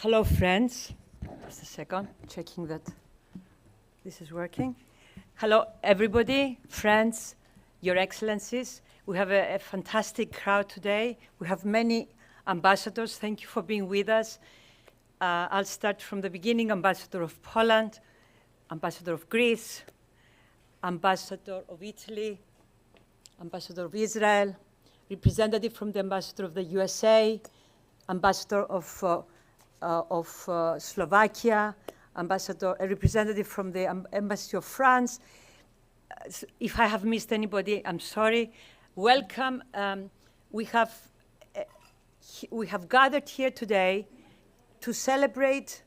Hello, friends. Just a second, checking that this is working. Hello, everybody, friends, Your Excellencies. We have a fantastic crowd today. We have many ambassadors. Thank you for being with us. I'll start from the beginning. Ambassador of Poland, Ambassador of Greece, Ambassador of Italy, Ambassador of Israel, representative from the Ambassador of the USA, Ambassador of Slovakia, Ambassador, a representative from the Embassy of France. If I have missed anybody, I'm sorry. Welcome. We have gathered here today to celebrate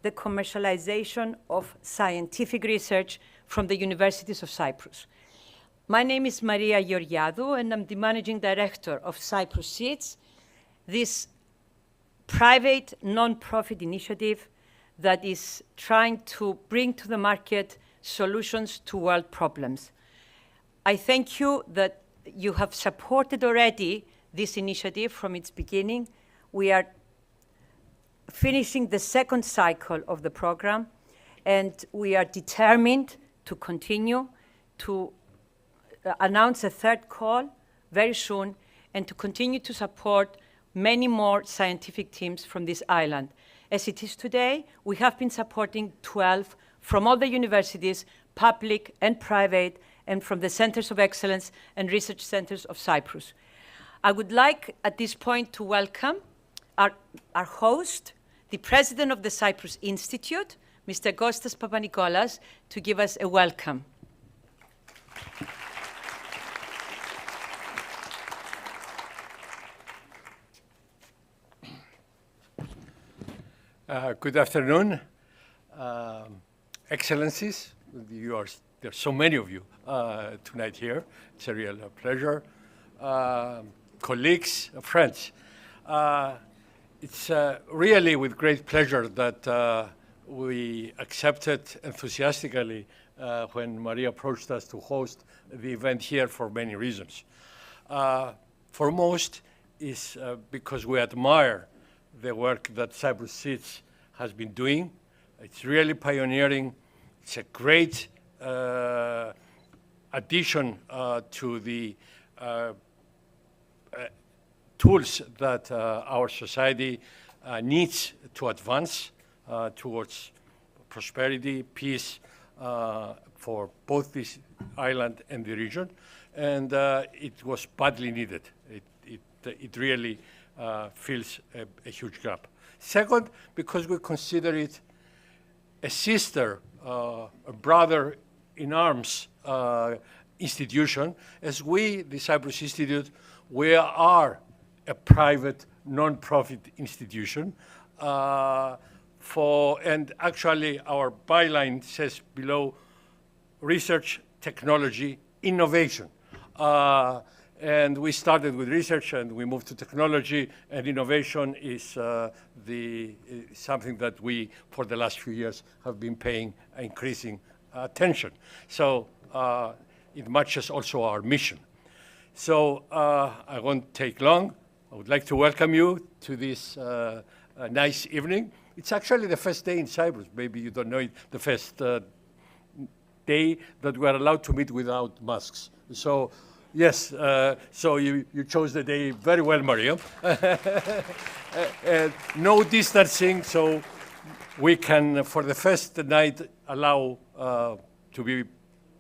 the commercialization of scientific research from the universities of Cyprus. My name is Maria Georgiadou, and I'm the managing director of Cyprus Seeds, this private non-profit initiative that is trying to bring to the market solutions to world problems. I thank you that you have supported already this initiative from its beginning. We are finishing the second cycle of the program, and we are determined to continue to announce a third call very soon and to continue to support many more scientific teams from this island. As it is today, we have been supporting 12 from all the universities, public and private, and from the centers of excellence and research centers of Cyprus. I would like at this point to welcome our host, the president of the Cyprus Institute, Mr. Kostas Papanikolas, to give us a welcome. Good afternoon, Excellencies. There's so many of you tonight here. It's a real pleasure. Colleagues, friends. It's really with great pleasure that we accepted enthusiastically when Maria approached us to host the event here for many reasons. Foremost is because we admire the work that Cyprus Seeds has been doing. It's really pioneering. It's a great addition to the tools that our society needs to advance towards prosperity, peace for both this island and the region. And it was badly needed. It really fills a huge gap. Second, because we consider it a sister, a brother in arms institution, as we, the Cyprus Institute, we are a private non-profit institution. And actually our byline says below, research, technology, innovation. And we started with research and we moved to technology, and innovation is something that we, for the last few years, have been paying increasing attention. So it matches also our mission. So I won't take long. I would like to welcome you to this nice evening. It's actually the first day in Cyprus. Maybe you don't know it, the first day that we are allowed to meet without masks. So. Yes, so you chose the day very well, Maria. No distancing, so we can, for the first night, allow to be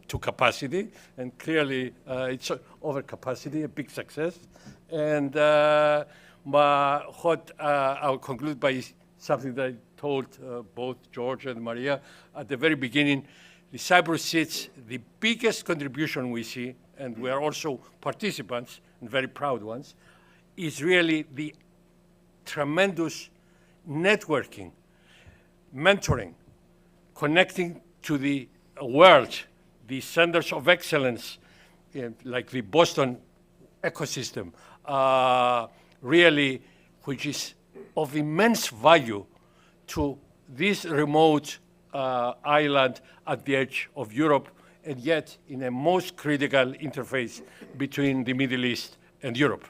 to capacity, and clearly it's over capacity, a big success. And I'll conclude by something that I told both George and Maria at the very beginning. The Cyprus Seeds, the biggest contribution we see, and we are also participants, and very proud ones, is really the tremendous networking, mentoring, connecting to the world, the centers of excellence, like the Boston ecosystem, really, which is of immense value to this remote island at the edge of Europe, and yet in a most critical interface between the Middle East and Europe.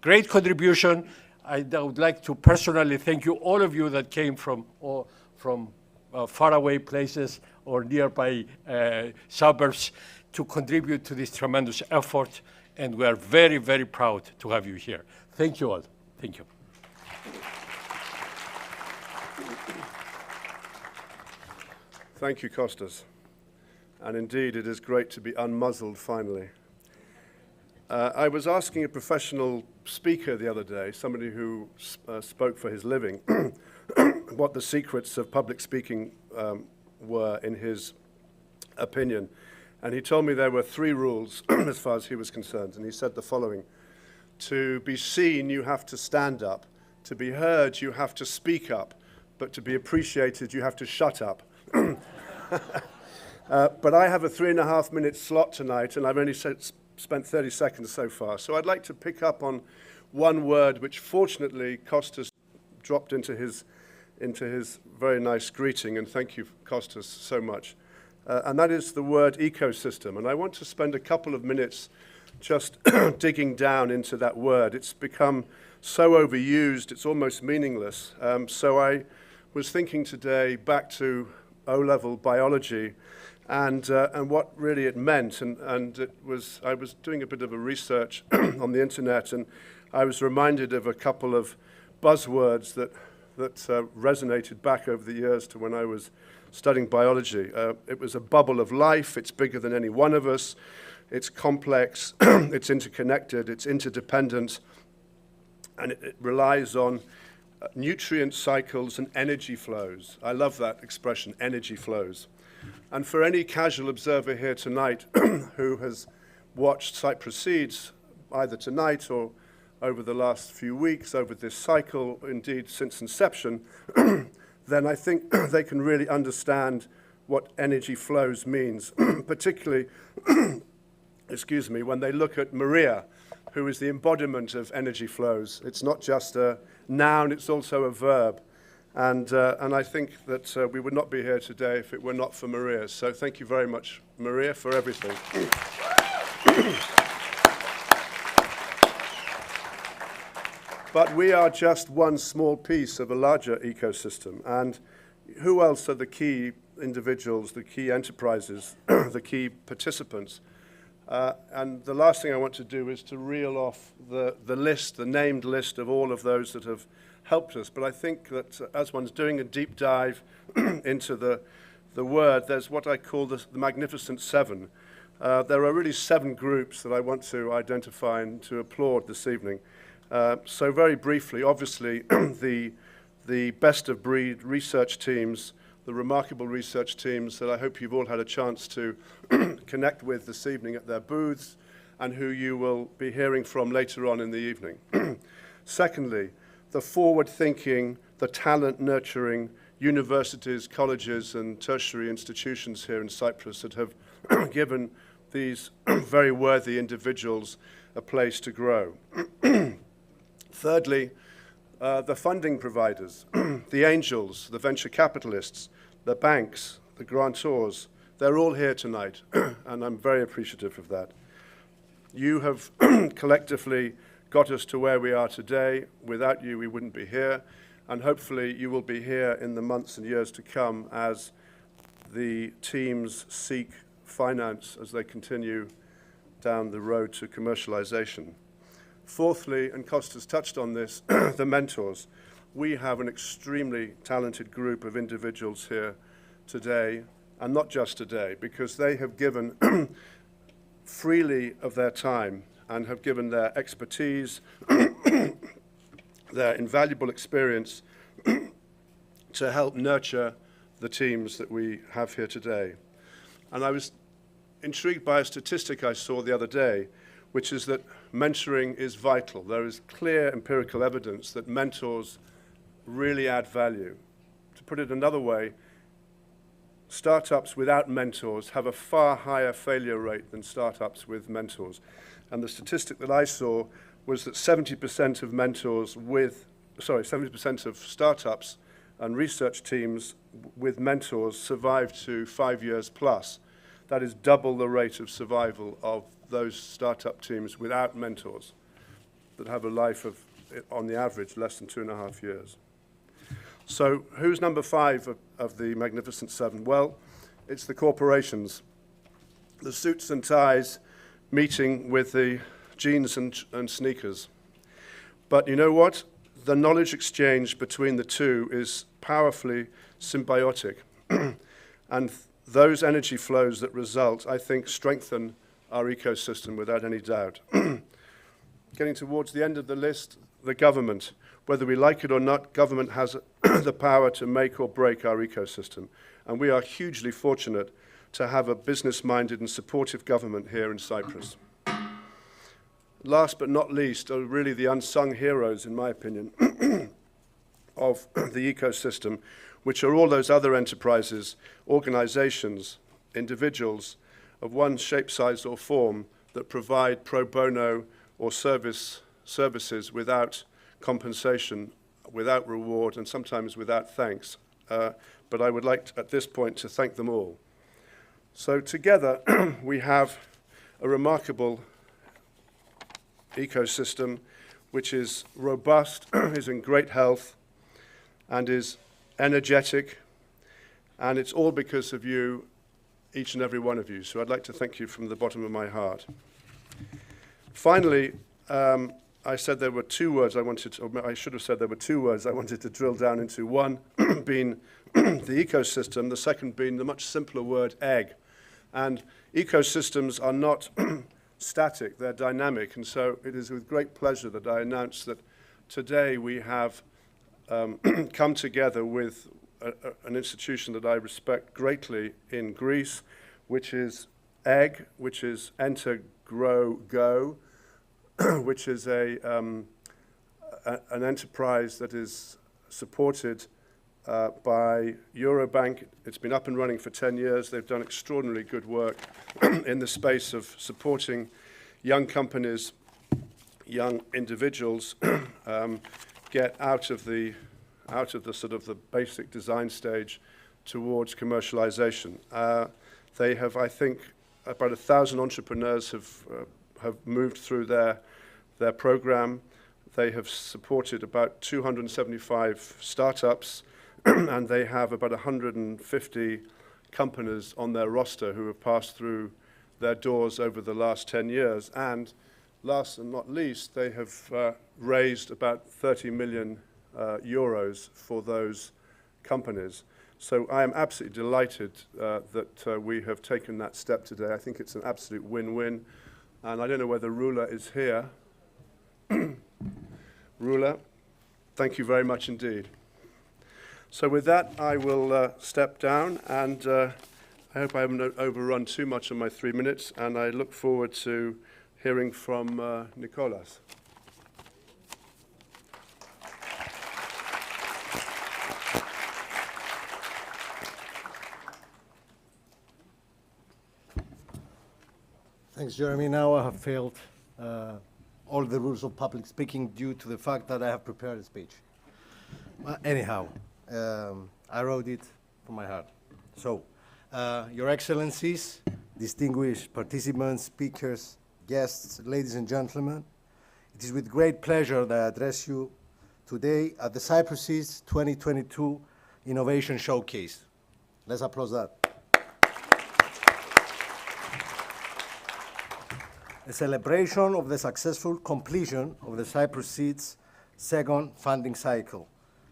Great contribution. I would like to personally thank you, all of you that came from faraway places or nearby suburbs to contribute to this tremendous effort. And we are very, very proud to have you here. Thank you all. Thank you. Thank you, Kostas. And indeed, it is great to be unmuzzled finally. I was asking a professional speaker the other day, somebody who spoke for his living, what the secrets of public speaking were in his opinion. And he told me there were 3 rules as far as he was concerned. And he said the following: to be seen, you have to stand up. To be heard, you have to speak up. But to be appreciated, you have to shut up. But I have a 3.5-minute slot tonight, and I've only spent 30 seconds so far. So I'd like to pick up on one word which fortunately Kostas dropped into his very nice greeting, and thank you, Kostas, so much. And that is the word ecosystem. And I want to spend a couple of minutes just digging down into that word. It's become so overused, it's almost meaningless. So I was thinking today back to O-level biology and what really it meant. And I was doing a bit of a research on the internet, and I was reminded of a couple of buzzwords that resonated back over the years to when I was studying biology. It was a bubble of life. It's bigger than any one of us. It's complex. It's interconnected. It's interdependent. And it relies on nutrient cycles and energy flows. I love that expression, energy flows. And for any casual observer here tonight who has watched Cyprus Seeds, either tonight or over the last few weeks, over this cycle, indeed since inception, then I think they can really understand what energy flows means, particularly, excuse me, when they look at Maria, who is the embodiment of energy flows. It's not just a noun, it's also a verb. And I think that we would not be here today if it were not for Maria. So thank you very much, Maria, for everything. But we are just one small piece of a larger ecosystem. And who else are the key individuals, the key enterprises, the key participants? And the last thing I want to do is to reel off the list, the named list of all of those that have helped us. But I think that as one's doing a deep dive into the word, there's what I call the Magnificent Seven. There are really 7 groups that I want to identify and to applaud this evening. So very briefly, obviously, the best-of-breed research teams, the remarkable research teams that I hope you've all had a chance to connect with this evening at their booths, and who you will be hearing from later on in the evening. Secondly, the forward-thinking, the talent-nurturing universities, colleges, and tertiary institutions here in Cyprus that have given these very worthy individuals a place to grow. Thirdly, the funding providers, the angels, the venture capitalists, the banks, the grantors, they're all here tonight, and I'm very appreciative of that. You have collectively got us to where we are today. Without you, we wouldn't be here, and hopefully you will be here in the months and years to come as the teams seek finance as they continue down the road to commercialization. Fourthly, and Kostas touched on this, the mentors. We have an extremely talented group of individuals here today, and not just today, because they have given freely of their time and have given their expertise, their invaluable experience to help nurture the teams that we have here today. And I was intrigued by a statistic I saw the other day, which is that mentoring is vital. There is clear empirical evidence that mentors really add value. To put it another way, startups without mentors have a far higher failure rate than startups with mentors. And the statistic that I saw was that 70% of 70% of startups and research teams with mentors survive to 5 years plus. That is double the rate of survival of those startup teams without mentors that have a life of on the average, less than 2.5 years. So who's number 5 of the Magnificent Seven? Well, it's the corporations. The suits and ties meeting with the jeans and sneakers. But you know what? The knowledge exchange between the two is powerfully symbiotic. And those energy flows that result, I think, strengthen our ecosystem without any doubt. Getting towards the end of the list, the government. Whether we like it or not, government has the power to make or break our ecosystem. And we are hugely fortunate to have a business-minded and supportive government here in Cyprus. Last but not least are really the unsung heroes, in my opinion, of the ecosystem, which are all those other enterprises, organizations, individuals of one shape, size, or form that provide pro bono or services without compensation, without reward, and sometimes without thanks. But I would like, at this point, to thank them all. So together, we have a remarkable ecosystem which is robust, is in great health, and is energetic, and it's all because of you, each and every one of you. So I'd like to thank you from the bottom of my heart. Finally, I said there were 2 words I wanted to, or I should have said there were 2 words I wanted to drill down into. One being the ecosystem, the second being the much simpler word egg. And ecosystems are not static, they're dynamic. And so it is with great pleasure that I announce that today we have come together with an institution that I respect greatly in Greece, which is EGG, which is Enter, Grow, Go, which is an enterprise that is supported by Eurobank. It's been up and running for 10 years. They've done extraordinarily good work in the space of supporting young companies, young individuals get out of the sort of the basic design stage towards commercialization. They have, I think, about 1,000 entrepreneurs have moved through their program. They have supported about 275 startups, and they have about 150 companies on their roster who have passed through their doors over the last 10 years. And last and not least, they have raised about 30 million euros for those companies. So I am absolutely delighted that we have taken that step today. I think it's an absolute win-win. And I don't know whether Rula is here. Rula, thank you very much indeed. So with that, I will step down, and I hope I haven't overrun too much on my 3 minutes, and I look forward to hearing from Nicholas. Thanks, Jeremy. Now I have failed all the rules of public speaking due to the fact that I have prepared a speech. Anyhow, I wrote it from my heart. So, Your Excellencies, distinguished participants, speakers, guests, ladies and gentlemen, it is with great pleasure that I address you today at the Cyprus's 2022 Innovation Showcase. Let's applaud that. A celebration of the successful completion of the Cyprus Seed's second funding cycle,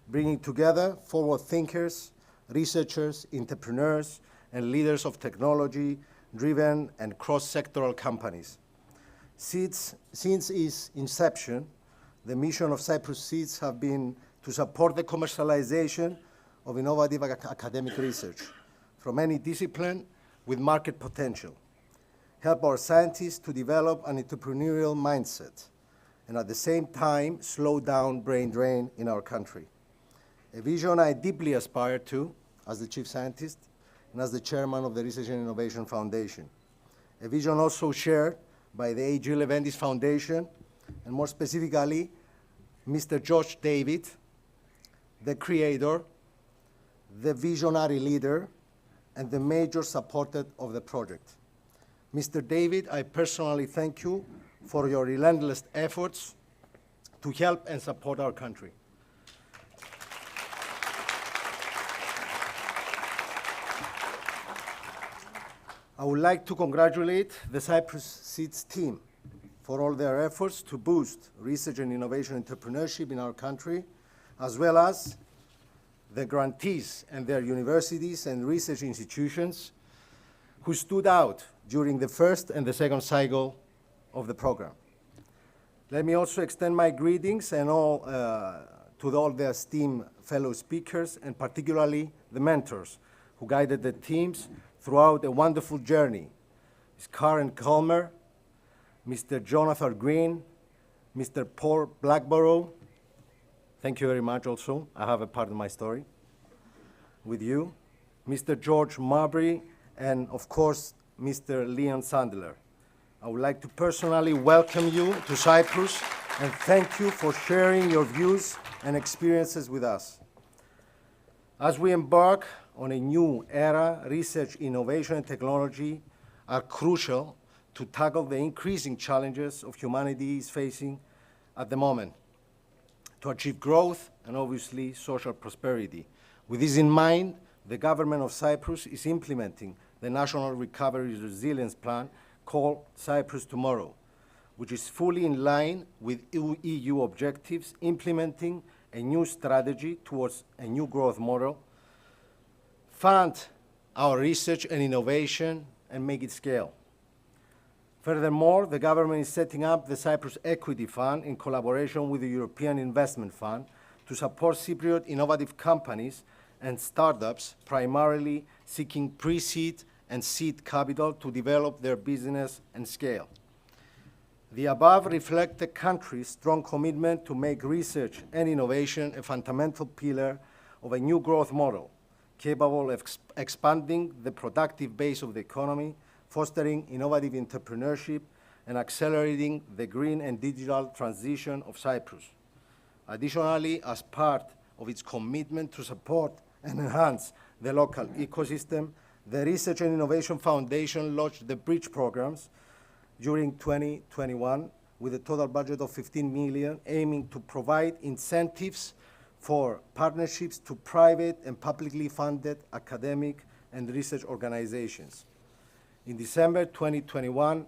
bringing together forward thinkers, researchers, entrepreneurs, and leaders of technology-driven and cross-sectoral companies. Since its inception, the mission of Cyprus Seeds have been to support the commercialization of innovative academic research from any discipline with market potential, help our scientists to develop an entrepreneurial mindset, and at the same time, slow down brain drain in our country. A vision I deeply aspire to as the chief scientist and as the chairman of the Research and Innovation Foundation. A vision also shared by the A.G. Leventis Foundation, and more specifically, Mr. George David, the creator, the visionary leader, and the major supporter of the project. Mr. David, I personally thank you for your relentless efforts to help and support our country. I would like to congratulate the Cyprus Seeds team for all their efforts to boost research and innovation entrepreneurship in our country, as well as the grantees and their universities and research institutions who stood out during the first and the second cycle of the program. Let me also extend my greetings and to all the esteemed fellow speakers, and particularly the mentors who guided the teams throughout a wonderful journey. Ms. Karen Calmer, Mr. Jonathan Green, Mr. Paul Blackborough. Thank you very much also. I have a part of my story with you. Mr. George Marbury, and of course, Mr. Leon Sandler. I would like to personally welcome you to Cyprus and thank you for sharing your views and experiences with us. As we embark on a new era, research, innovation, and technology are crucial to tackle the increasing challenges of humanity is facing at the moment, to achieve growth and obviously social prosperity. With this in mind, the government of Cyprus is implementing the National Recovery Resilience Plan called Cyprus Tomorrow, which is fully in line with EU objectives, implementing a new strategy towards a new growth model, fund our research and innovation, and make it scale. Furthermore, the government is setting up the Cyprus Equity Fund in collaboration with the European Investment Fund to support Cypriot innovative companies and startups, primarily seeking pre-seed and seed capital to develop their business and scale. The above reflect the country's strong commitment to make research and innovation a fundamental pillar of a new growth model, capable of expanding the productive base of the economy, fostering innovative entrepreneurship, and accelerating the green and digital transition of Cyprus. Additionally, as part of its commitment to support and enhance the local ecosystem, the Research and Innovation Foundation launched the Bridge programs during 2021 with a total budget of 15 million, aiming to provide incentives for partnerships to private and publicly funded academic and research organizations. In December 2021,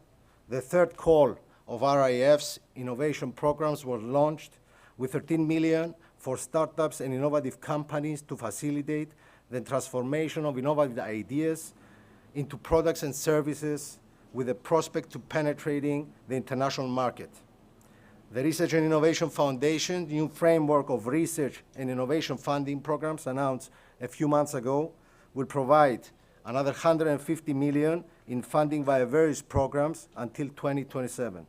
the third call of RIF's innovation programs was launched with 13 million for startups and innovative companies to facilitate the transformation of innovative ideas into products and services with a prospect to penetrating the international market. The Research and Innovation Foundation's new framework of research and innovation funding programs announced a few months ago will provide another 150 million in funding via various programs until 2027.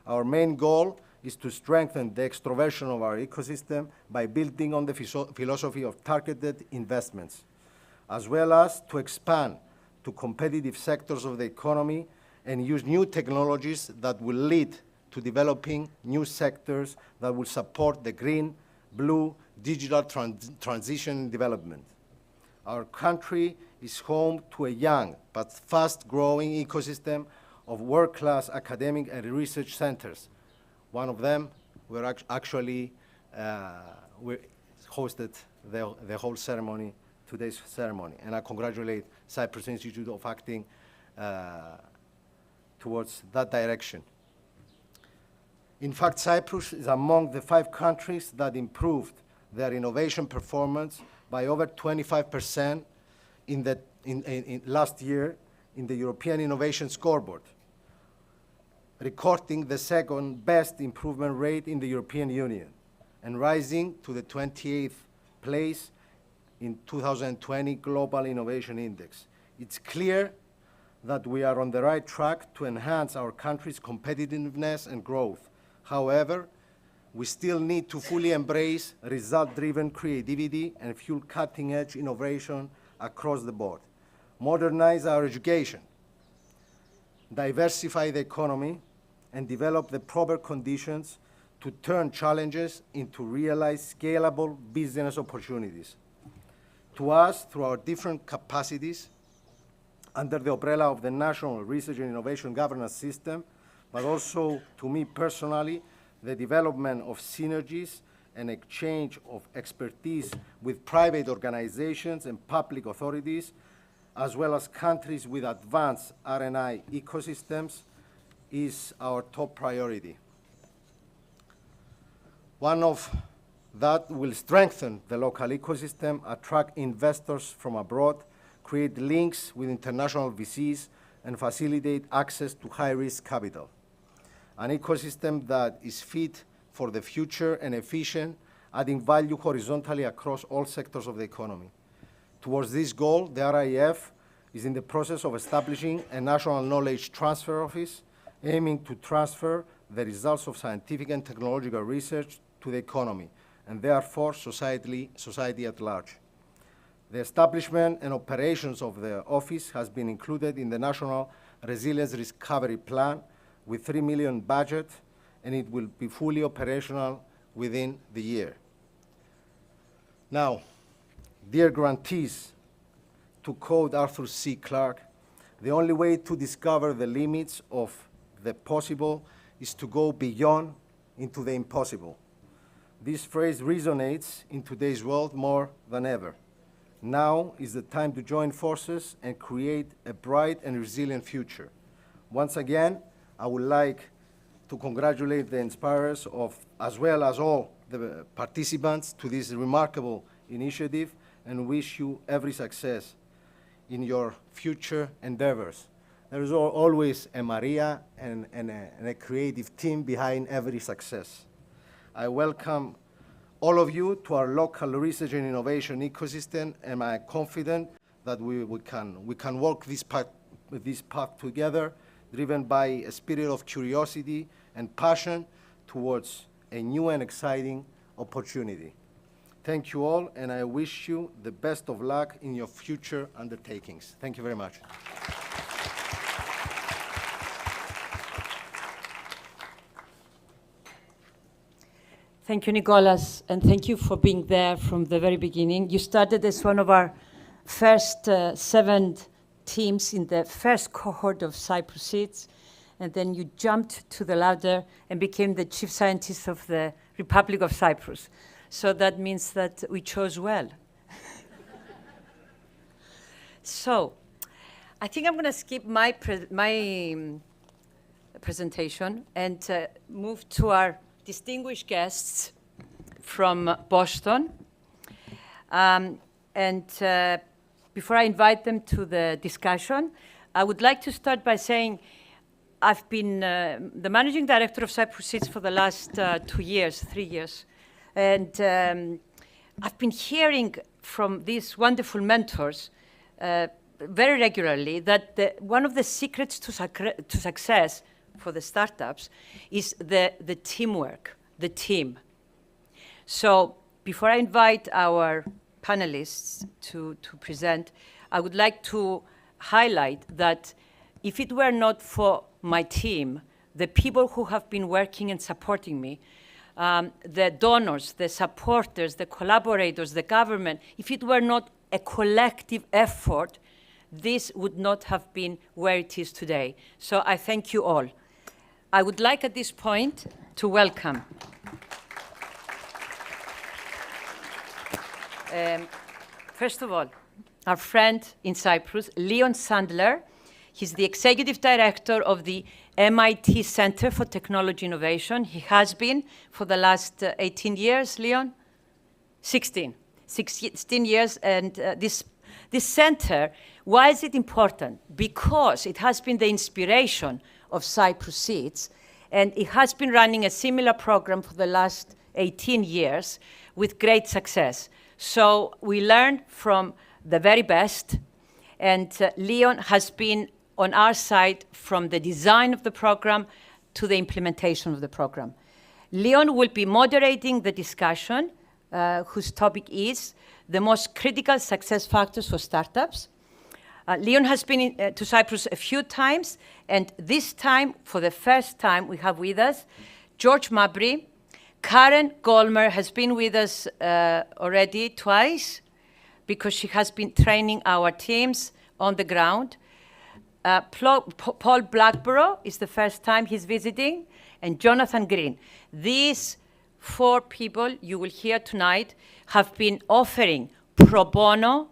Our main goal is to strengthen the extroversion of our ecosystem by building on the philosophy of targeted investments, as well as to expand to competitive sectors of the economy and use new technologies that will lead to developing new sectors that will support the green, blue, digital transition and development. Our country is home to a young but fast-growing ecosystem of world-class academic and research centers. One of them, we hosted the whole ceremony, today's ceremony, and I congratulate Cyprus Institute of Acting towards that direction. In fact, Cyprus is among the 5 countries that improved their innovation performance by over 25% in last year in the European Innovation Scoreboard, recording the second best improvement rate in the European Union and rising to the 28th place in 2020 Global Innovation Index. It's clear that we are on the right track to enhance our country's competitiveness and growth. However, we still need to fully embrace result-driven creativity and fuel cutting-edge innovation across the board, modernize our education, diversify the economy, and develop the proper conditions to turn challenges into realized scalable business opportunities. To us, through our different capacities, under the umbrella of the National Research and Innovation Governance System, but also to me personally, the development of synergies and exchange of expertise with private organizations and public authorities, as well as countries with advanced R&I ecosystems, is our top priority. One of that will strengthen the local ecosystem, attract investors from abroad, create links with international VCs, and facilitate access to high-risk capital. An ecosystem that is fit for the future and efficient, adding value horizontally across all sectors of the economy. Towards this goal, the RIF is in the process of establishing a national knowledge transfer office, aiming to transfer the results of scientific and technological research to the economy, and therefore society at large. The establishment and operations of the office has been included in the National Resilience Recovery Plan with $3 million budget, and it will be fully operational within the year. Now, dear grantees, to quote Arthur C. Clarke, the only way to discover the limits of the possible is to go beyond into the impossible. This phrase resonates in today's world more than ever. Now is the time to join forces and create a bright and resilient future. Once again, I would like to congratulate the inspirers of, as well as all the participants to this remarkable initiative, and wish you every success in your future endeavors. There is always a Maria and a creative team behind every success. I welcome all of you to our local research and innovation ecosystem, and I'm confident that we can walk this path together, driven by a spirit of curiosity and passion towards a new and exciting opportunity. Thank you all, and I wish you the best of luck in your future undertakings. Thank you very much. Thank you, Nicolas, and thank you for being there from the very beginning. You started as one of our first 7 teams in the first cohort of Cyprus seats, and then you jumped to the ladder and became the chief scientist of the Republic of Cyprus. So that means that we chose well. So I think I'm going to skip my presentation and move to our distinguished guests from Boston. Before I invite them to the discussion, I would like to start by saying I've been the managing director of Cyprus Seeds for the last 3 years. And I've been hearing from these wonderful mentors very regularly that one of the secrets to success for the startups is the teamwork, the team. So before I invite our panelists to present, I would like to highlight that if it were not for my team, the people who have been working and supporting me, the donors, the supporters, the collaborators, the government, if it were not a collective effort, this would not have been where it is today. So I thank you all. I would like at this point to welcome first of all, our friend in Cyprus, Leon Sandler. He's the executive director of the MIT Center for Technology Innovation. He has been for the last 18 years, Leon? 16 years. And this center, why is it important? Because it has been the inspiration of Cyprus Seeds, and it has been running a similar program for the last 18 years with great success. So we learn from the very best, and Leon has been on our side from the design of the program to the implementation of the program. Leon will be moderating the discussion, whose topic is the most critical success factors for startups. Leon has been to Cyprus a few times, and this time, for the first time, we have with us George Mabry. Karen Golmer has been with us already twice because she has been training our teams on the ground. Paul Blackborough is the first time he's visiting, and Jonathan Green. These 4 people you will hear tonight have been offering pro bono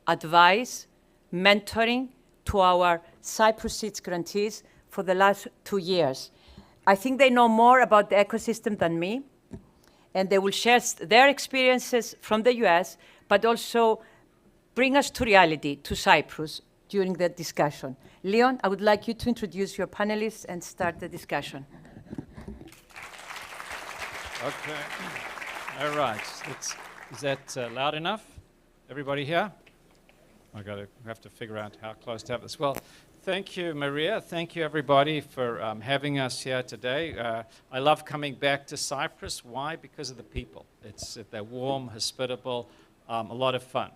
advice, mentoring to our Cyprus Seeds grantees for the last 2 years. I think they know more about the ecosystem than me, and they will share their experiences from the US, but also bring us to reality, to Cyprus, during the discussion. Leon, I would like you to introduce your panelists and start the discussion. Okay. All right. Is that loud enough? Everybody here? I have to figure out how close to have this. Well, thank you, Maria. Thank you, everybody, for having us here today. I love coming back to Cyprus. Why? Because of the people. They're warm, hospitable, a lot of fun.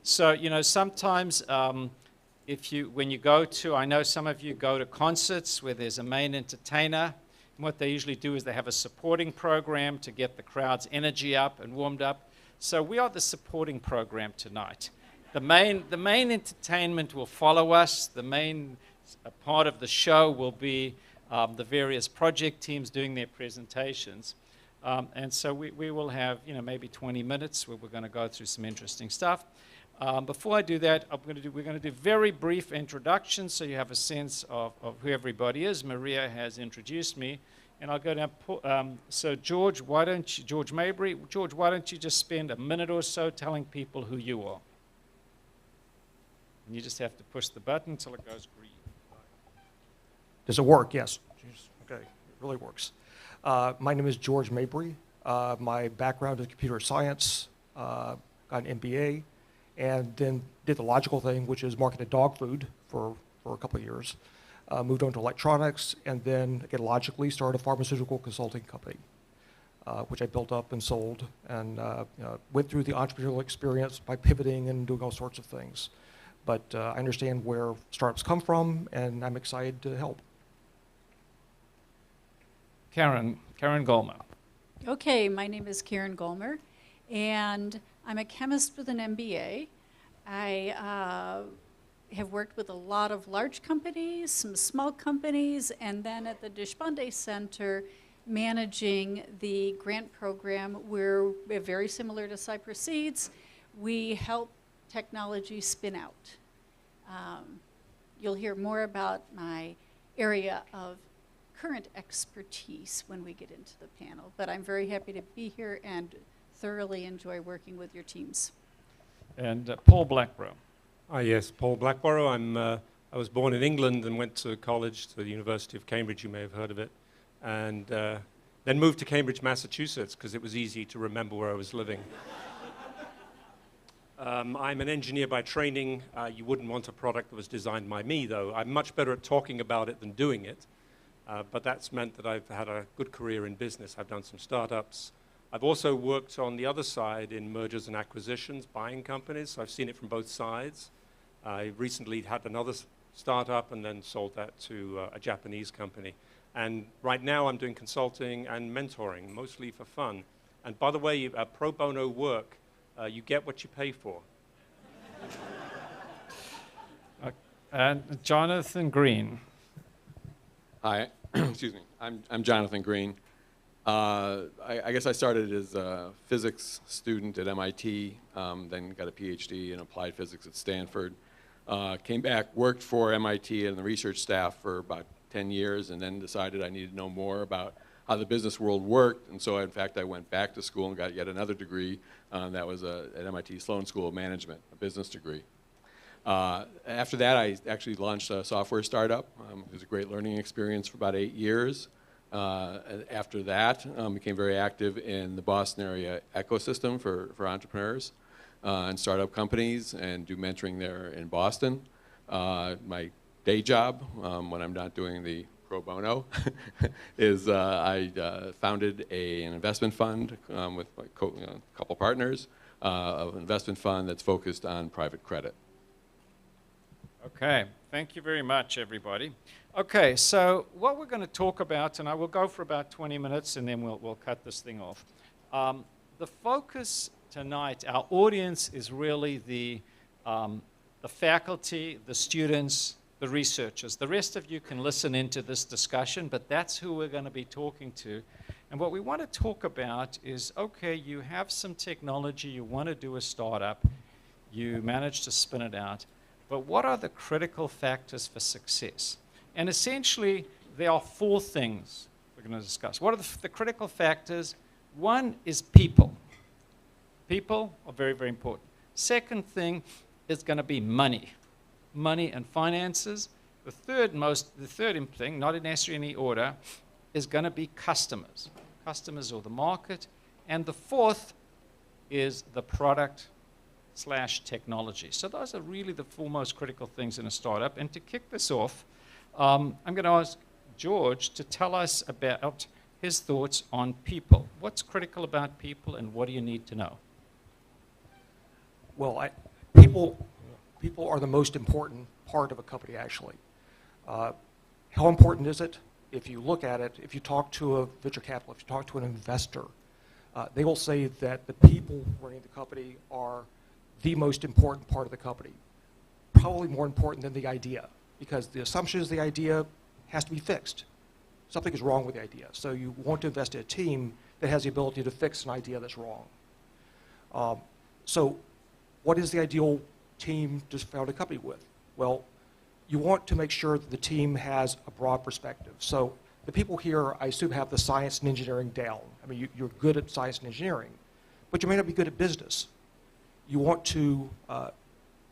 So, sometimes when you go to, I know some of you go to concerts where there's a main entertainer. And what they usually do is they have a supporting program to get the crowd's energy up and warmed up. So we are the supporting program tonight. The main entertainment will follow us. The main part of the show will be the various project teams doing their presentations. And so we will have, maybe 20 minutes where we're going to go through some interesting stuff. Before I do that, we're going to do very brief introductions so you have a sense of who everybody is. Maria has introduced me, and I'll go down. So George Mabry, why don't you just spend a minute or so telling people who you are? And you just have to push the button until it goes green. Does it work? Yes. Jeez. Okay, it really works. My name is George Mabry. My background is computer science. Got an MBA. And then did the logical thing, which is marketed dog food for a couple of years. Moved on to electronics, and then, again, logically started a pharmaceutical consulting company, which I built up and sold, and went through the entrepreneurial experience by pivoting and doing all sorts of things. But I understand where startups come from, and I'm excited to help. Karen Gollmer. Okay, my name is Karen Gollmer, and I'm a chemist with an MBA. I have worked with a lot of large companies, some small companies, and then at the Deshpande Center, managing the grant program. We're very similar to Cyprus Seeds. We help technology spin out. You'll hear more about my area of current expertise when we get into the panel, but I'm very happy to be here and thoroughly enjoy working with your teams. And Paul Blackborough. Yes, Paul Blackborough. I was born in England and went to college, to the University of Cambridge, you may have heard of it, and then moved to Cambridge, Massachusetts, because it was easy to remember where I was living. I'm an engineer by training. You wouldn't want a product that was designed by me, though. I'm much better at talking about it than doing it, but that's meant that I've had a good career in business. I've done some startups. I've also worked on the other side in mergers and acquisitions, buying companies. So I've seen it from both sides. I recently had another startup and then sold that to a Japanese company. And right now I'm doing consulting and mentoring, mostly for fun. And by the way, pro bono work, you get what you pay for. And Jonathan Green. Hi, excuse me. I'm Jonathan Green. I guess I started as a physics student at MIT, then got a PhD in applied physics at Stanford. Came back, worked for MIT and the research staff for about 10 years, and then decided I needed to know more about how the business world worked. And so, in fact, I went back to school and got yet another degree. That was at MIT Sloan School of Management, a business degree. After that, I actually launched a software startup. It was a great learning experience for about 8 years. After that, became very active in the Boston area ecosystem for entrepreneurs and startup companies, and do mentoring there in Boston. My day job, when I'm not doing the pro bono, is I founded an investment fund with a couple partners, an investment fund that's focused on private credit. Okay, thank you very much, everybody. Okay, so what we're going to talk about, and I will go for about 20 minutes, and then we'll cut this thing off. The focus tonight, our audience is really the faculty, the students, the researchers. The rest of you can listen into this discussion, but that's who we're going to be talking to. And what we want to talk about is, okay, you have some technology, you want to do a startup, you manage to spin it out, but what are the critical factors for success? And essentially, there are 4 things we're going to discuss. What are the critical factors? One is people. People are very, very important. Second thing is going to be money. Money and finances. The third thing, not in necessarily any order, is going to be customers. Customers or the market. And the fourth is the product/technology. So those are really the 4 most critical things in a startup. And to kick this off, I'm going to ask George to tell us about his thoughts on people. What's critical about people and what do you need to know? Well, people are the most important part of a company, actually. How important is it? If you look at it, if you talk to a venture capital, if you talk to an investor, they will say that the people running the company are the most important part of the company, probably more important than the idea, because the assumption is the idea has to be fixed. Something is wrong with the idea. So you want to invest in a team that has the ability to fix an idea that's wrong. So what is the ideal team to found a company with? Well, you want to make sure that the team has a broad perspective. So the people here, I assume, have the science and engineering down. I mean, you're good at science and engineering, but you may not be good at business. You want to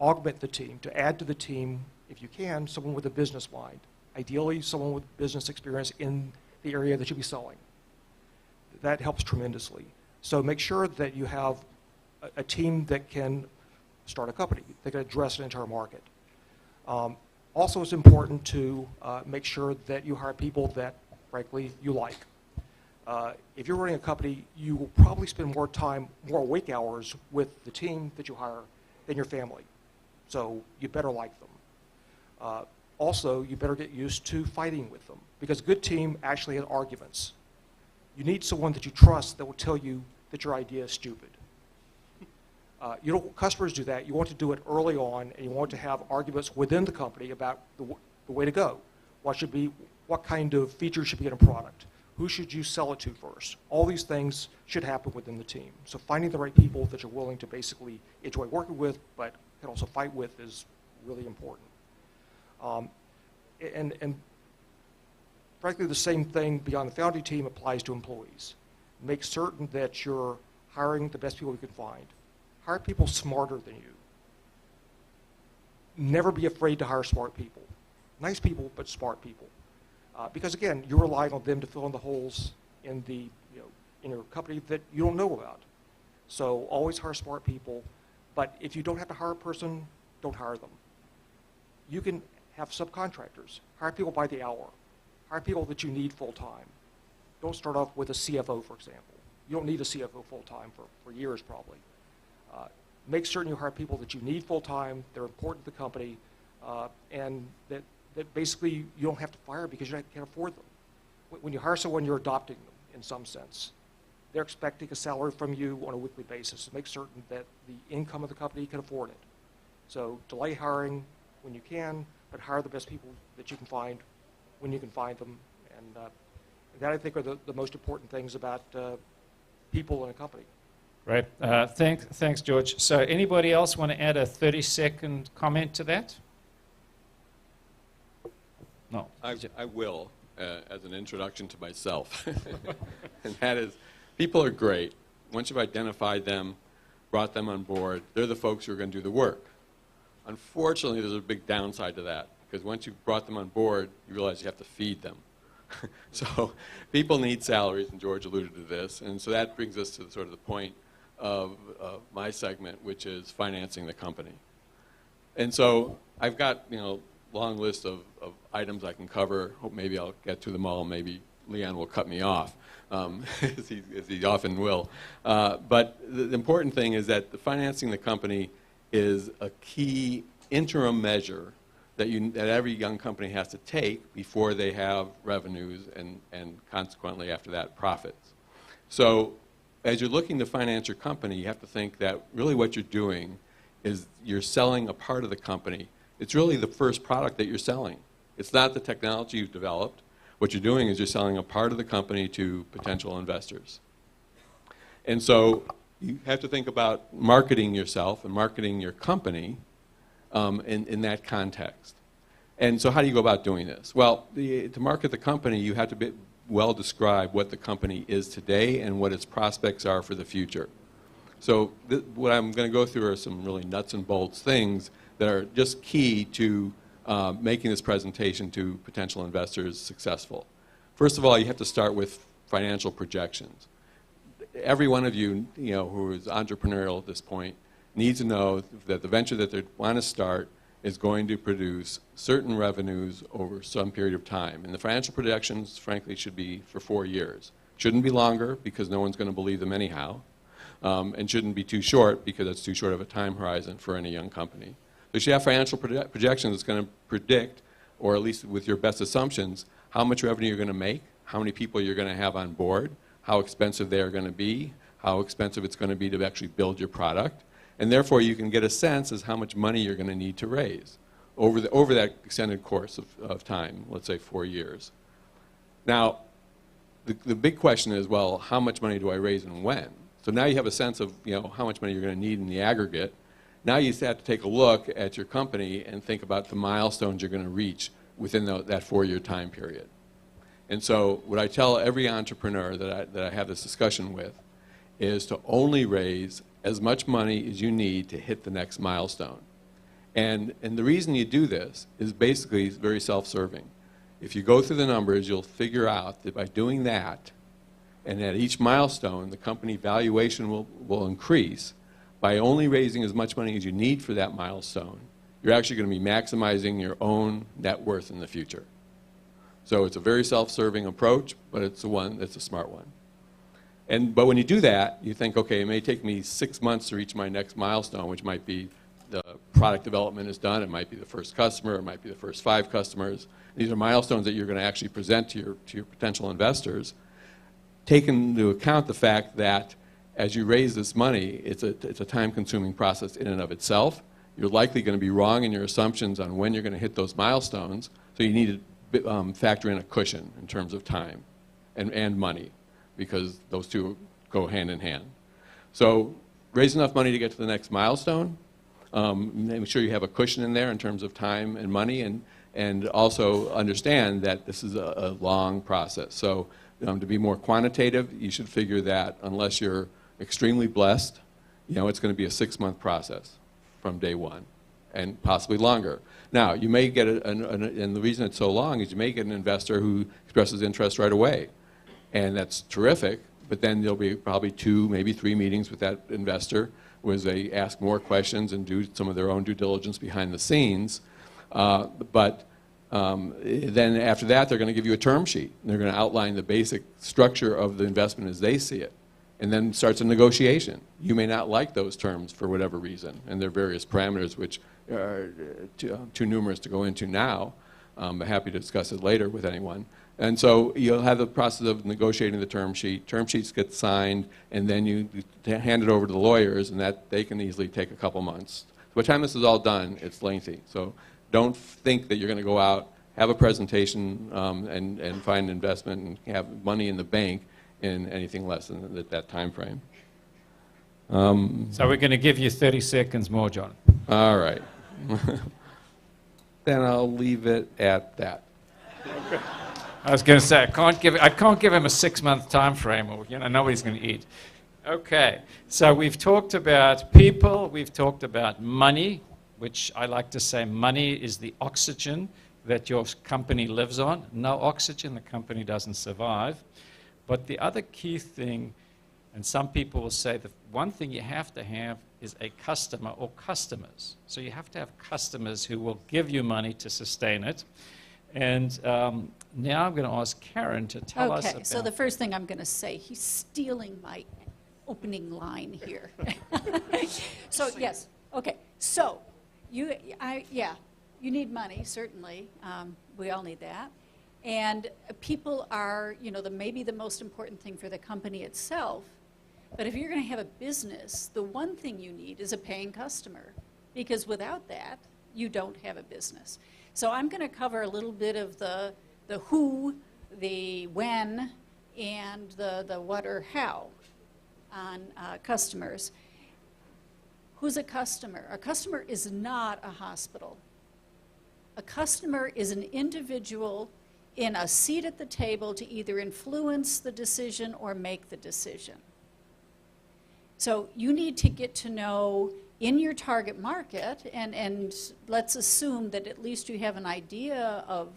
augment the team, to add to the team, if you can, someone with a business mind. Ideally, someone with business experience in the area that you'll be selling. That helps tremendously. So make sure that you have a team that can start a company, that can address an entire market. Also, it's important to make sure that you hire people that, frankly, you like. If you're running a company, you will probably spend more time, more awake hours with the team that you hire than your family. So you better like them. Also, you better get used to fighting with them, because a good team actually has arguments. You need someone that you trust that will tell you that your idea is stupid. You don't want customers to do that. You want to do it early on, and you want to have arguments within the company about the way to go. What kind of features should be in a product? Who should you sell it to first? All these things should happen within the team. So finding the right people that you're willing to basically enjoy working with, but can also fight with, is really important. And frankly, the same thing beyond the founding team applies to employees. Make certain that you're hiring the best people you can find. Hire people smarter than you. Never be afraid to hire smart people. Nice people, but smart people. Because again, you're relying on them to fill in the holes in in your company that you don't know about. So always hire smart people. But if you don't have to hire a person, don't hire them. You can have subcontractors. Hire people by the hour. Hire people that you need full time. Don't start off with a CFO, for example. You don't need a CFO full time for years probably. Make certain you hire people that you need full time, they're important to the company, and that basically you don't have to fire because you can't afford them. When you hire someone, you're adopting them in some sense. They're expecting a salary from you on a weekly basis. So make certain that the income of the company can afford it. So delay hiring when you can, but hire the best people that you can find when you can find them. And that, I think, are the most important things about people in a company. Right. Thanks, George. So anybody else want to add a 30-second comment to that? No. I will, as an introduction to myself. And that is, people are great. Once you've identified them, brought them on board, they're the folks who are going to do the work. Unfortunately, there's a big downside to that, because once you've brought them on board, you realize you have to feed them. So people need salaries, and George alluded to this, and so that brings us to sort of the point of my segment, which is financing the company. And so I've got long list of items I can cover. Hope maybe I'll get to them all. Maybe Leon will cut me off, as he often will. But the important thing is that the financing the company is a key interim measure that every young company has to take before they have revenues and consequently after that profits. So as you're looking to finance your company, you have to think that really what you're doing is you're selling a part of the company It's really the first product that you're selling. It's not the technology you've developed. What you're doing is you're selling a part of the company to potential investors. And so you have to think about marketing yourself and marketing your company in that context. And so how do you go about doing this? Well, to market the company, you have to well describe what the company is today and what its prospects are for the future. So what I'm going to go through are some really nuts and bolts things that are just key to making this presentation to potential investors successful. First of all, you have to start with financial projections. Every one of you, who is entrepreneurial at this point needs to know that the venture that they want to start is going to produce certain revenues over some period of time. And the financial projections, frankly, should be for 4 years. Shouldn't be longer because no one's going to believe them anyhow. And shouldn't be too short because that's too short of a time horizon for any young company. So you should have financial projections that's going to predict, or at least with your best assumptions, how much revenue you're going to make, how many people you're going to have on board, how expensive they are going to be, how expensive it's going to be to actually build your product. And therefore, you can get a sense as how much money you're going to need to raise over that extended course of time, let's say 4 years. Now, the big question is, well, how much money do I raise and when? So now you have a sense of how much money you're going to need in the aggregate. Now you have to take a look at your company and think about the milestones you're going to reach within that 4-year time period. And so what I tell every entrepreneur that I have this discussion with is to only raise as much money as you need to hit the next milestone. And the reason you do this is basically very self-serving. If you go through the numbers, you'll figure out that by doing that, and at each milestone, the company valuation will increase. By only raising as much money as you need for that milestone, you're actually going to be maximizing your own net worth in the future. So it's a very self-serving approach, but it's a smart one. But when you do that, you think, okay, it may take me 6 months to reach my next milestone, which might be the product development is done, it might be the first customer, it might be the first 5 customers. These are milestones that you're going to actually present to your potential investors. Take into account the fact that as you raise this money, it's a time-consuming process in and of itself. You're likely going to be wrong in your assumptions on when you're going to hit those milestones, so you need to factor in a cushion in terms of time and money, because those two go hand in hand. So raise enough money to get to the next milestone. Make sure you have a cushion in there in terms of time and money, and also understand that this is a long process. So to be more quantitative, you should figure that unless you're extremely blessed, it's going to be a 6-month process from day one, and possibly longer. Now, you may get, and the reason it's so long is you may get an investor who expresses interest right away, and that's terrific, but then there'll be probably 2, maybe 3 meetings with that investor where they ask more questions and do some of their own due diligence behind the scenes. Then after that, they're going to give you a term sheet. They're going to outline the basic structure of the investment as they see it. And then starts a negotiation. You may not like those terms for whatever reason, and there are various parameters which are too numerous to go into now. I'm happy to discuss it later with anyone. And so you'll have the process of negotiating the term sheet. Term sheets get signed, and then you hand it over to the lawyers, and that they can easily take a couple months. By the time this is all done, it's lengthy. So don't think that you're going to go out, have a presentation, and find an investment and have money in the bank in anything less than that time frame. So we're going to give you 30 seconds more, John. All right. Then I'll leave it at that. Okay. I was going to say, I can't give him a 6-month time frame, or nobody's going to eat. Okay, so we've talked about people, we've talked about money, which I like to say money is the oxygen that your company lives on. No oxygen, the company doesn't survive. But the other key thing, and some people will say the one thing you have to have is a customer or customers. So you have to have customers who will give you money to sustain it. And now I'm going to ask Karen to tell us about... Okay, so the first thing I'm going to say, he's stealing my opening line here. So, yes, okay. So, you need money, certainly. We all need that. And people are, maybe the most important thing for the company itself. But if you're going to have a business, the one thing you need is a paying customer. Because without that, you don't have a business. So I'm going to cover a little bit of the who, the when, and the what or how on customers. Who's a customer? A customer is not a hospital. A customer is an individual in a seat at the table to either influence the decision or make the decision. So you need to get to know in your target market, and let's assume that at least you have an idea of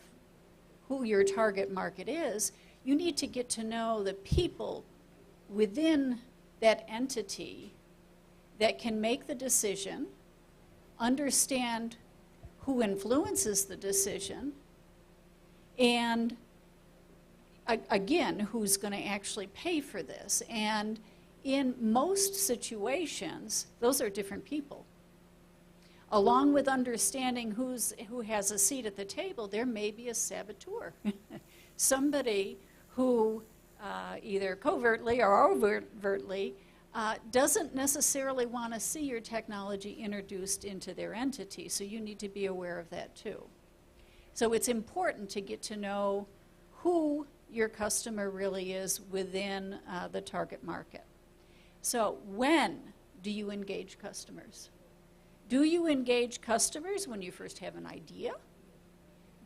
who your target market is. You need to get to know the people within that entity that can make the decision, understand who influences the decision, and again, who's going to actually pay for this. And in most situations, those are different people. Along with understanding who has a seat at the table, there may be a saboteur. Somebody who either covertly or overtly doesn't necessarily want to see your technology introduced into their entity, so you need to be aware of that too. So it's important to get to know who your customer really is within the target market. So when do you engage customers? Do you engage customers when you first have an idea?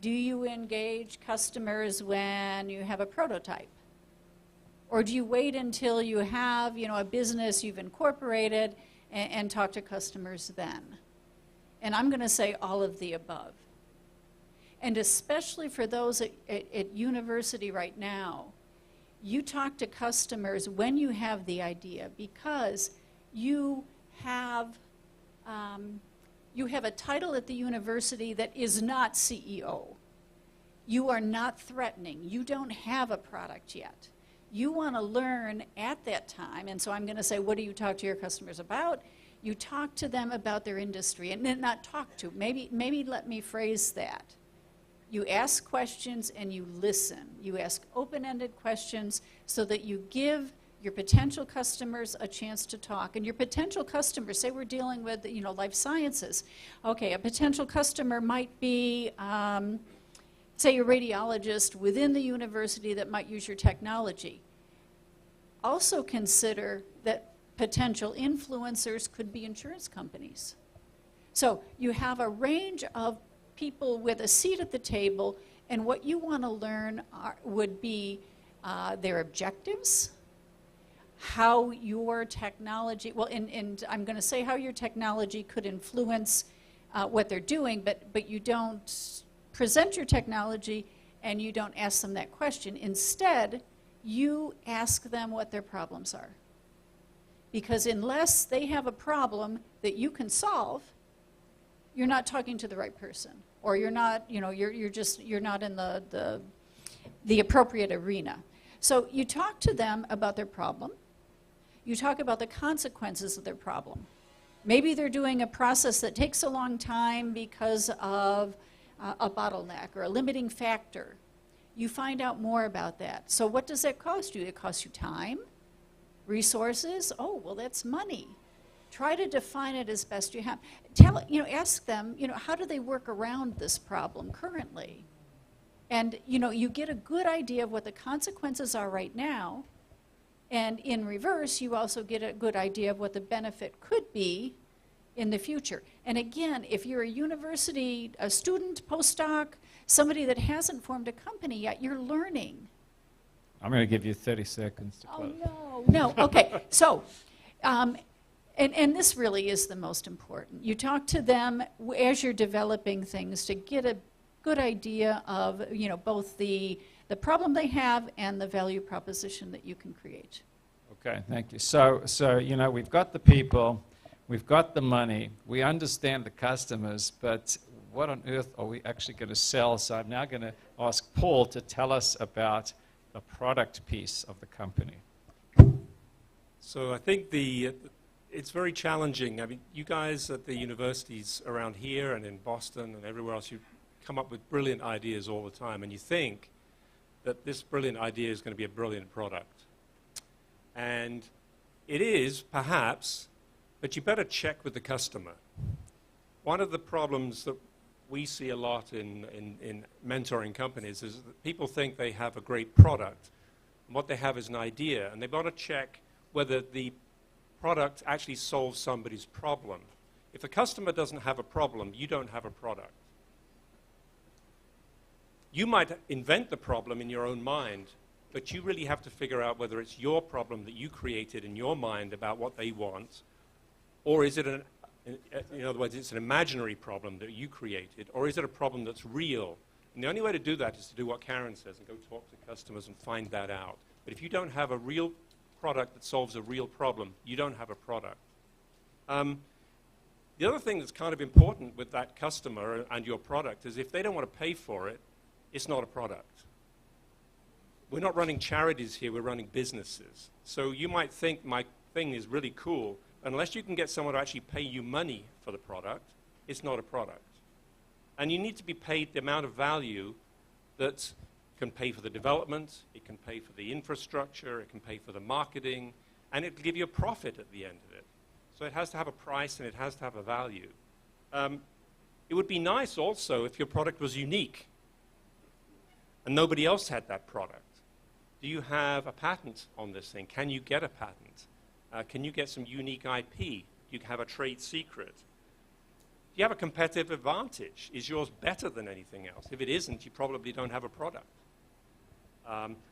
Do you engage customers when you have a prototype? Or do you wait until you have, a business you've incorporated and talk to customers then? And I'm going to say all of the above. And especially for those at university right now, you talk to customers when you have the idea, because you have a title at the university that is not CEO. You are not threatening. You don't have a product yet. You want to learn at that time, and so I'm going to say, what do you talk to your customers about? You talk to them about their industry, and then not talk to. Maybe let me phrase that. You ask questions and you listen. You ask open-ended questions so that you give your potential customers a chance to talk. And your potential customers, say we're dealing with, life sciences. Okay, a potential customer might be, say, a radiologist within the university that might use your technology. Also consider that potential influencers could be insurance companies. So you have a range of people with a seat at the table, and what you want to learn would be their objectives, how your technology, and I'm going to say how your technology could influence what they're doing, but you don't present your technology and you don't ask them that question. Instead, you ask them what their problems are. Because unless they have a problem that you can solve, you're not talking to the right person, or you're not, you're not in the appropriate arena. So you talk to them about their problem. You talk about the consequences of their problem. Maybe they're doing a process that takes a long time because of a bottleneck or a limiting factor. You find out more about that. So what does that cost you? It costs you time, resources. Oh, well, that's money. Try to define it as best you have. Ask them, how do they work around this problem currently? And, you get a good idea of what the consequences are right now. And in reverse, you also get a good idea of what the benefit could be in the future. And again, if you're a student, postdoc, somebody that hasn't formed a company yet, you're learning. I'm going to give you 30 seconds to close. Oh, no, okay. So, and this really is the most important. You talk to them as you're developing things to get a good idea of, both the problem they have and the value proposition that you can create. Okay, thank you. So we've got the people, we've got the money, we understand the customers, but what on earth are we actually going to sell? So I'm now going to ask Paul to tell us about the product piece of the company. So I think it's very challenging. I mean, you guys at the universities around here and in Boston and everywhere else, you come up with brilliant ideas all the time, and you think that this brilliant idea is going to be a brilliant product. And it is, perhaps, but you better check with the customer. one of the problems that we see a lot in mentoring companies is that people think they have a great product. And what they have is an idea, and they've got to check whether the product actually solves somebody's problem. If the customer doesn't have a problem, you don't have a product. You might invent the problem in your own mind, but you really have to figure out whether it's your problem that you created in your mind about what they want, or is it in other words, it's an imaginary problem that you created, or is it a problem that's real? And the only way to do that is to do what Karen says and go talk to customers and find that out. But if you don't have a real product that solves a real problem, you don't have a product. The other thing that's kind of important with that customer and your product is if they don't want to pay for it, it's not a product. We're not running charities here, we're running businesses. So you might think my thing is really cool. Unless you can get someone to actually pay you money for the product, it's not a product. And you need to be paid the amount of value that can pay for the development, it can pay for the infrastructure, it can pay for the marketing, and it'll give you a profit at the end of it. So it has to have a price and it has to have a value. It would be nice also if your product was unique and nobody else had that product. Do you have a patent on this thing? Can you get a patent? Can you get some unique IP? Do you have a trade secret? Do you have a competitive advantage? Is yours better than anything else? If it isn't, you probably don't have a product.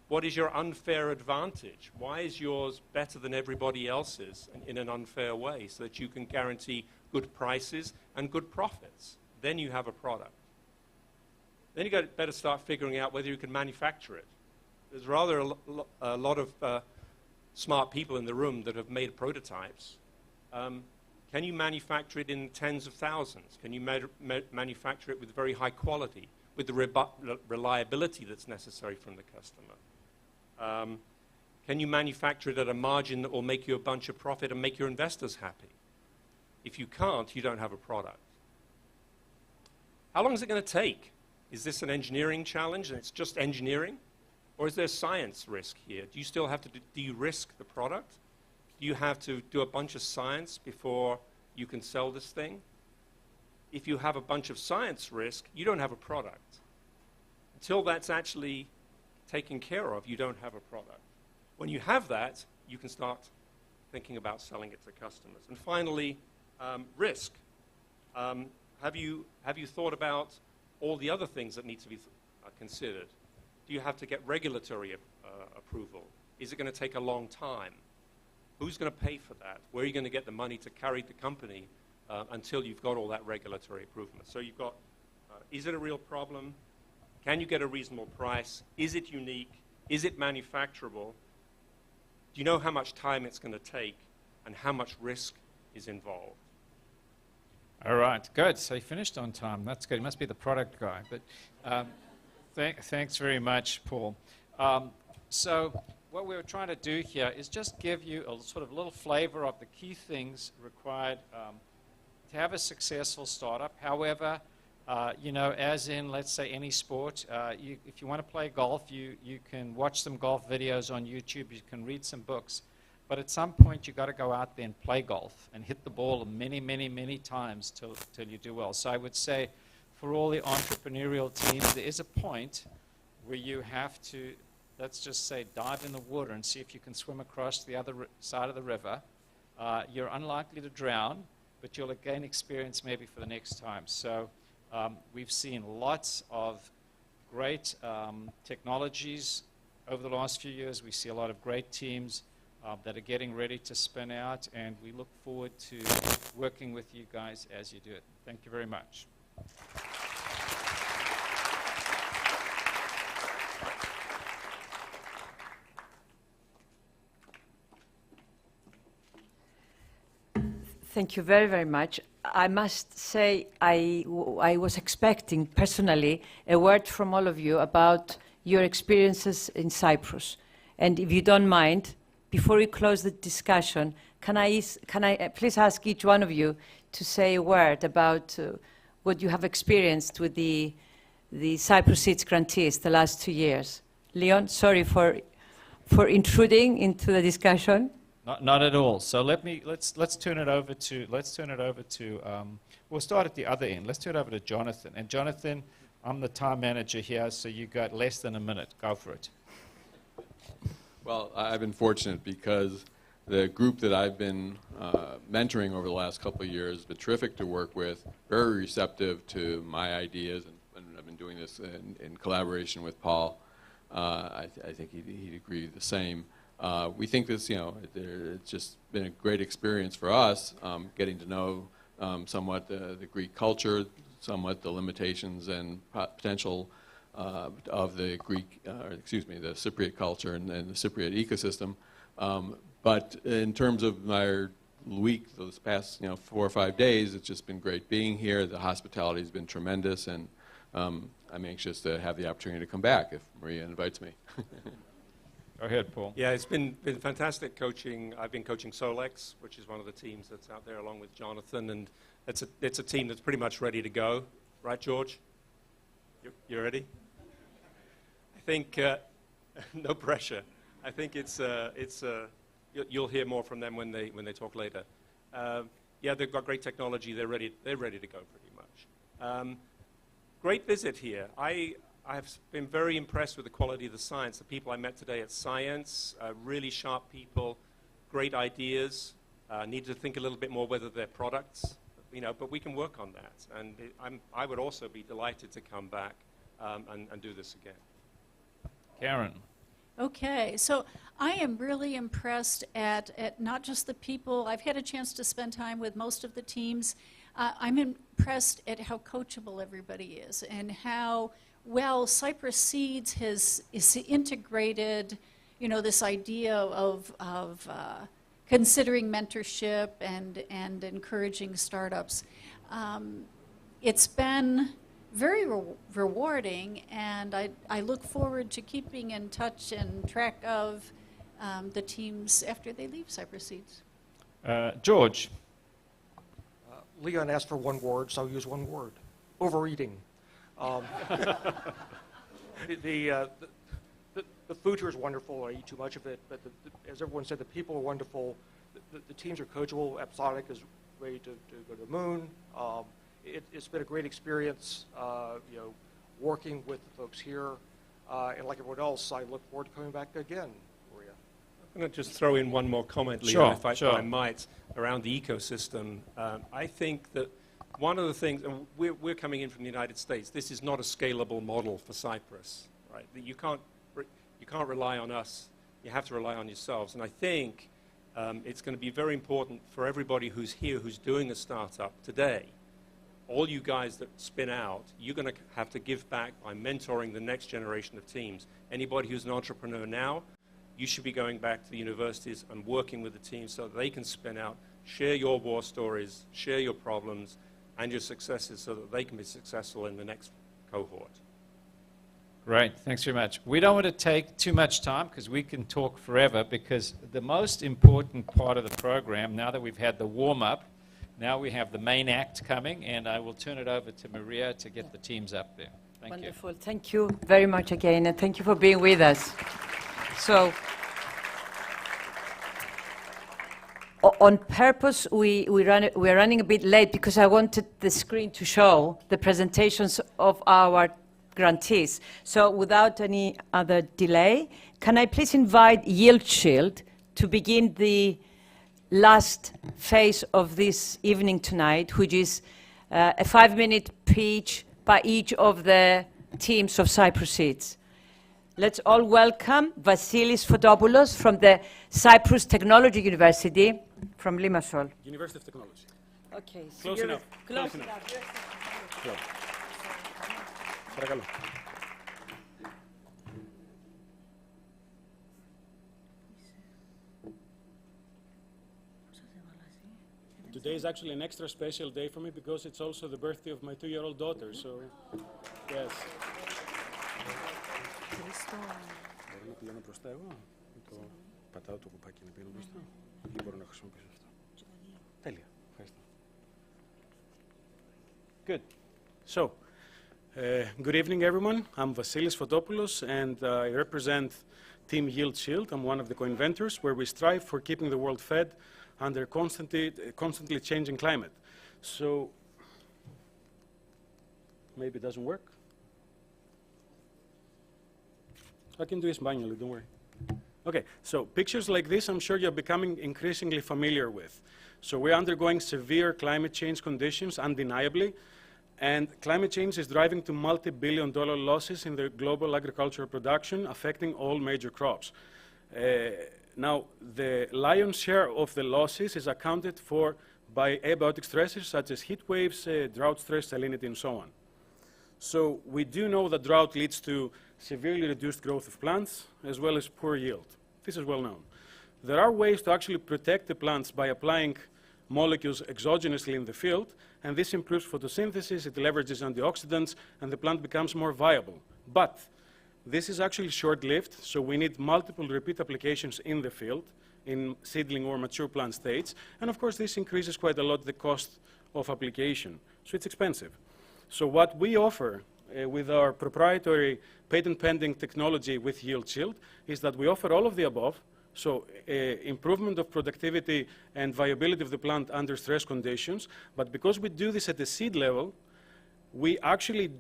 What is your unfair advantage? Why is yours better than everybody else's in an unfair way so that you can guarantee good prices and good profits? Then you have a product. Then you better start figuring out whether you can manufacture it. There's rather a lot of smart people in the room that have made prototypes. Can you manufacture it in tens of thousands? Can you manufacture it with very high quality, with the reliability that's necessary from the customer? Can you manufacture it at a margin that will make you a bunch of profit and make your investors happy? If you can't, you don't have a product. How long is it going to take? Is this an engineering challenge and it's just engineering? Or is there science risk here? Do you still have to de-risk the product? Do you have to do a bunch of science before you can sell this thing? If you have a bunch of science risk, you don't have a product. Until that's actually taken care of, you don't have a product. When you have that, you can start thinking about selling it to customers. And finally, risk. Have you thought about all the other things that need to be considered? Do you have to get regulatory approval? Is it going to take a long time? Who's going to pay for that? Where are you going to get the money to carry the company until you've got all that regulatory approval? So you've got, is it a real problem? Can you get a reasonable price? Is it unique? Is it manufacturable? Do you know how much time it's going to take and how much risk is involved? All right, good. So you finished on time. That's good. He must be the product guy. But thanks very much, Paul. So what we were trying to do here is just give you a sort of little flavor of the key things required to have a successful startup. However, you know, as in, let's say, any sport, if you want to play golf, you can watch some golf videos on YouTube, you can read some books. But at some point, you've got to go out there and play golf and hit the ball many, many, many times till you do well. So I would say for all the entrepreneurial teams, there is a point where you have to, let's just say, dive in the water and see if you can swim across the other side of the river. You're unlikely to drown, but you'll gain experience maybe for the next time. So we've seen lots of great technologies over the last few years. We see a lot of great teams that are getting ready to spin out, and we look forward to working with you guys as you do it. Thank you very much. Thank you very, very much. I must say I was expecting personally a word from all of you about your experiences in Cyprus. And if you don't mind, before we close the discussion, can I please ask each one of you to say a word about what you have experienced with the Cyprus Seeds grantees the last 2 years? Leon, sorry for intruding into the discussion. Not at all. So let's turn it over to We'll start at the other end. Let's turn it over to Jonathan. And Jonathan, I'm the time manager here, so you got less than a minute. Go for it. Well, I've been fortunate because the group that I've been mentoring over the last couple of years has been terrific to work with, very receptive to my ideas, and I've been doing this in collaboration with Paul. I think he'd agree the same. We think this, it's just been a great experience for us, getting to know somewhat the Greek culture, somewhat the limitations and potential of the the Cypriot culture and the Cypriot ecosystem. But in terms of my week, those past 4 or 5 days, it's just been great being here. The hospitality has been tremendous, and I'm anxious to have the opportunity to come back if Maria invites me. Go ahead, Paul. Yeah, it's been fantastic coaching. I've been coaching Solex, which is one of the teams that's out there along with Jonathan, and it's a team that's pretty much ready to go. Right, George? You ready? I think, no pressure. I think you'll hear more from them when they talk later. Yeah, they've got great technology. They're ready to go pretty much. Great visit here. I've been very impressed with the quality of the science. The people I met today at Science, really sharp people, great ideas. Need to think a little bit more whether they're products, but we can work on that. And I would also be delighted to come back and do this again. Karen. Okay, so I am really impressed at not just the people. I've had a chance to spend time with most of the teams. I'm impressed at how coachable everybody is and how well Cyprus Seeds is integrated, this idea of considering mentorship and encouraging startups. It's been very rewarding, and I look forward to keeping in touch and track of the teams after they leave Cyprus Seeds. George. Leon asked for one word, so I'll use one word: overeating. The food here is wonderful. I eat too much of it, but as everyone said, the people are wonderful. The teams are coachable. Episodic is ready to go to the moon. It's been a great experience, working with the folks here. And like everyone else, I look forward to coming back again, Maria. I'm going to just throw in one more comment, Leon, if Sure. I might, around the ecosystem. I think that one of the things, and we're coming in from the United States, this is not a scalable model for Cyprus, right? You can't rely on us. You have to rely on yourselves. And I think it's going to be very important for everybody who's here, who's doing a startup today. All you guys that spin out, you're going to have to give back by mentoring the next generation of teams. Anybody who's an entrepreneur now, you should be going back to the universities and working with the teams so that they can spin out, share your war stories, share your problems and your successes so that they can be successful in the next cohort. Great, thanks very much. We don't want to take too much time because we can talk forever, because the most important part of the program, now that we've had the warm-up, now we have the main act coming, and I will turn it over to Maria to get the teams up there. Thank Wonderful. Thank you very much again, and thank you for being with us. So, on purpose, we're running a bit late because I wanted the screen to show the presentations of our grantees. So without any other delay, can I please invite Yield Shield to begin the last phase of this evening tonight, which is a 5-minute pitch by each of the teams of Cyprus Seeds. Let's all welcome Vasilis Fotopoulos from the Cyprus Technology University from Limassol. University of Technology. Okay. So Close enough. Close enough. Παρακαλώ. Today is actually an extra special day for me because it's also the birthday of my 2-year-old daughter, so yes. Μπορώ να πηγαίνω μπροστά εγώ, πατάω το κουπάκι να πηγαίνω μπροστά ή μπορώ να χρησιμοποιήσω αυτό. Τέλεια, ευχαριστώ. Good. So, good evening everyone. I'm Vasilis Fotopoulos and I represent Team Yield Shield. I'm one of the co-inventors where we strive for keeping the world fed under constantly changing climate. So Maybe it doesn't work. I can do this manually, don't worry. Okay, so pictures like this, I'm sure you're becoming increasingly familiar with. So we're undergoing severe climate change conditions, undeniably, and climate change is driving to multi-billion-dollar losses in the global agricultural production, affecting all major crops. Now, the lion's share of the losses is accounted for by abiotic stressors such as heat waves, drought stress, salinity, and so on. So we do know that drought leads to severely reduced growth of plants, as well as poor yield. This is well known. There are ways to actually protect the plants by applying molecules exogenously in the field, and this improves photosynthesis, it leverages antioxidants, and the plant becomes more viable. But this is actually short-lived, so we need multiple repeat applications in the field, in seedling or mature plant states, and of course this increases quite a lot the cost of application, so it's expensive. So what we offer with our proprietary patent-pending technology with Yield Shield is that we offer all of the above, so improvement of productivity and viability of the plant under stress conditions, but because we do this at the seed level, we actually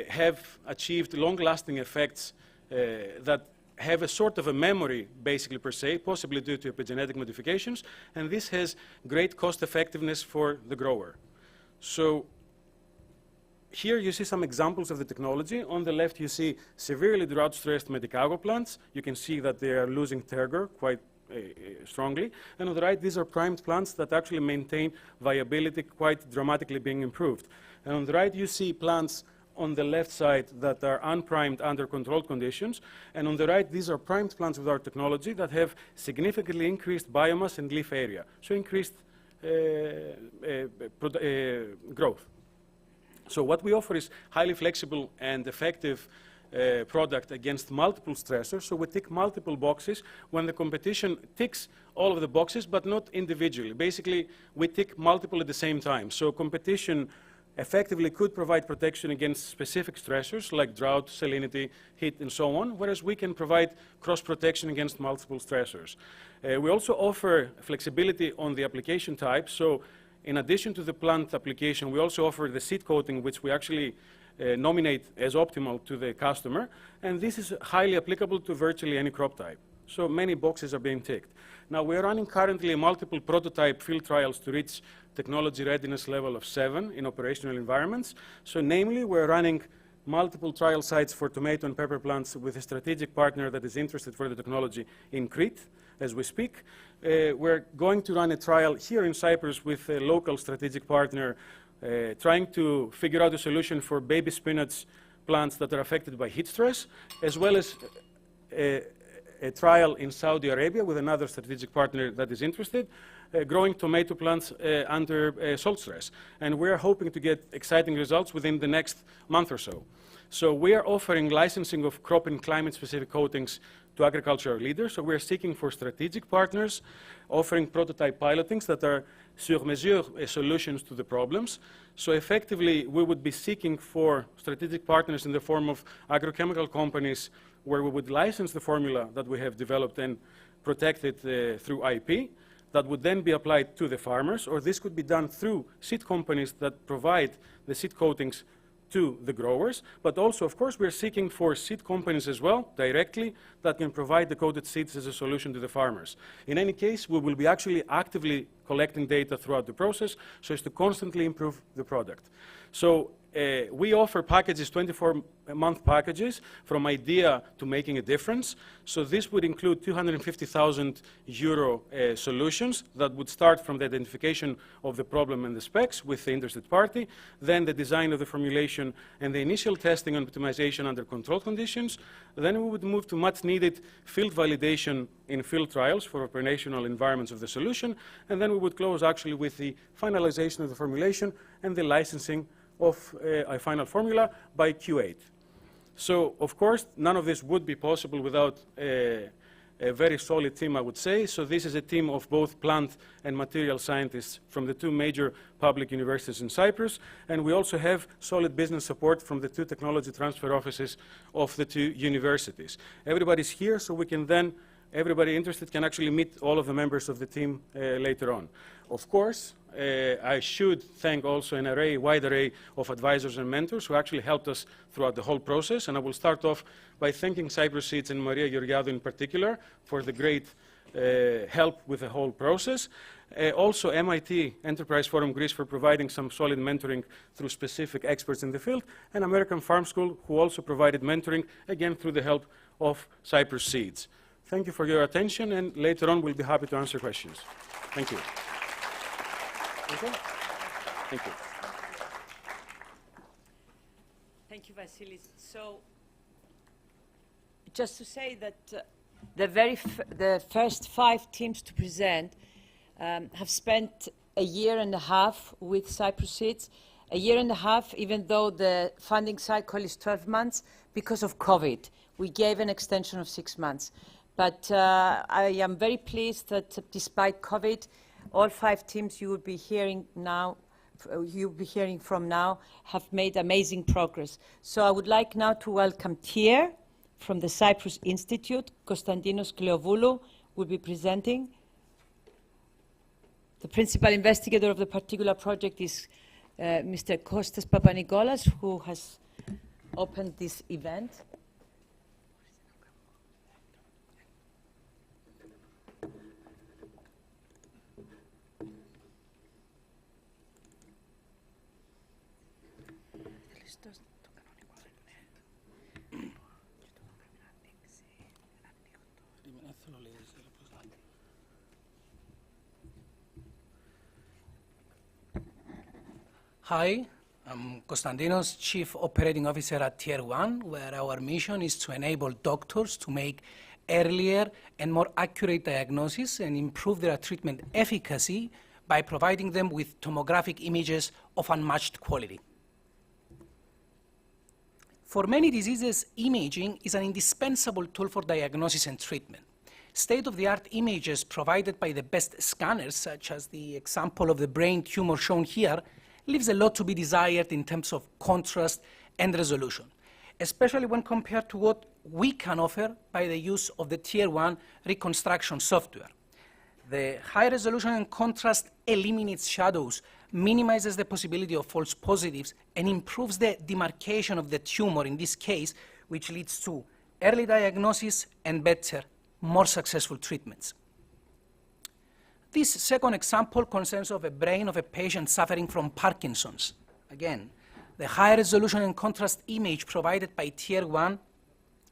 have achieved long-lasting effects that have a sort of a memory, basically per se, possibly due to epigenetic modifications, and this has great cost effectiveness for the grower. So here you see some examples of the technology. On the left you see severely drought-stressed Medicago plants. You can see that they are losing turgor quite strongly. And on the right, these are primed plants that actually maintain viability quite dramatically being improved. And on the right you see plants on the left side that are unprimed under controlled conditions. And on the right, these are primed plants with our technology that have significantly increased biomass and leaf area, so increased growth. So what we offer is highly flexible and effective product against multiple stressors. So we tick multiple boxes when the competition ticks all of the boxes, but not individually. Basically, we tick multiple at the same time. So competition effectively could provide protection against specific stressors like drought, salinity, heat, and so on, whereas we can provide cross-protection against multiple stressors. We also offer flexibility on the application type. So in addition to the plant application, we also offer the seed coating, which we actually nominate as optimal to the customer, and this is highly applicable to virtually any crop type. So many boxes are being ticked. Now, we are running currently multiple prototype field trials to reach technology readiness level of 7 in operational environments. So namely, we're running multiple trial sites for tomato and pepper plants with a strategic partner that is interested for the technology in Crete as we speak. We're going to run a trial here in Cyprus with a local strategic partner trying to figure out a solution for baby spinach plants that are affected by heat stress, as well as a trial in Saudi Arabia with another strategic partner that is interested, growing tomato plants under salt stress. And we're hoping to get exciting results within the next month or so. So we are offering licensing of crop and climate-specific coatings to agricultural leaders. So we're seeking for strategic partners, offering prototype pilotings that are sur-mesure solutions to the problems. So effectively, we would be seeking for strategic partners in the form of agrochemical companies where we would license the formula that we have developed and protected through IP that would then be applied to the farmers, or this could be done through seed companies that provide the seed coatings to the growers. But also, of course, we're seeking for seed companies as well, directly, that can provide the coated seeds as a solution to the farmers. In any case, we will be actually actively collecting data throughout the process so as to constantly improve the product. So we offer packages, 24-month packages, from idea to making a difference. So this would include 250,000 euro solutions that would start from the identification of the problem and the specs with the interested party, then the design of the formulation and the initial testing and optimization under controlled conditions. Then we would move to much needed field validation in field trials for operational environments of the solution, and then we would close actually with the finalization of the formulation and the licensing of a final formula by Q8. So, of course, none of this would be possible without a very solid team, I would say. So this is a team of both plant and material scientists from the 2 major public universities in Cyprus, and we also have solid business support from the 2 technology transfer offices of the 2 universities. Everybody's here, so we can then everybody interested can actually meet all of the members of the team later on. Of course, I should thank also a wide array of advisors and mentors who actually helped us throughout the whole process. And I will start off by thanking Cyprus Seeds and Maria Georgiadou in particular for the great help with the whole process. Also MIT Enterprise Forum Greece for providing some solid mentoring through specific experts in the field, and American Farm School, who also provided mentoring, again through the help of Cyprus Seeds. Thank you for your attention, and later on we'll be happy to answer questions. Thank you. Okay. Thank you. Thank you, Vasilis. So, just to say that the first 5 teams to present have spent a year and a half with Cyprus Seeds, a year and a half, even though the funding cycle is 12 months because of COVID. We gave an extension of 6 months. But I am very pleased that despite COVID, all 5 teams you will be hearing from now have made amazing progress. So I would like now to welcome Tier from the Cyprus Institute. Konstantinos Kleovoulou will be presenting. The principal investigator of the particular project is Mr. Kostas Papanikolas, who has opened this event. Hi, I'm Konstantinos, Chief Operating Officer at Tier 1, where our mission is to enable doctors to make earlier and more accurate diagnosis and improve their treatment efficacy by providing them with tomographic images of unmatched quality. For many diseases, imaging is an indispensable tool for diagnosis and treatment. State-of-the-art images provided by the best scanners, such as the example of the brain tumor shown here, leaves a lot to be desired in terms of contrast and resolution, especially when compared to what we can offer by the use of the Tier 1 reconstruction software. The high resolution and contrast eliminates shadows, minimizes the possibility of false positives, and improves the demarcation of the tumor in this case, which leads to early diagnosis and better, more successful treatments. This second example concerns of a brain of a patient suffering from Parkinson's. Again, the high resolution and contrast image provided by Tier 1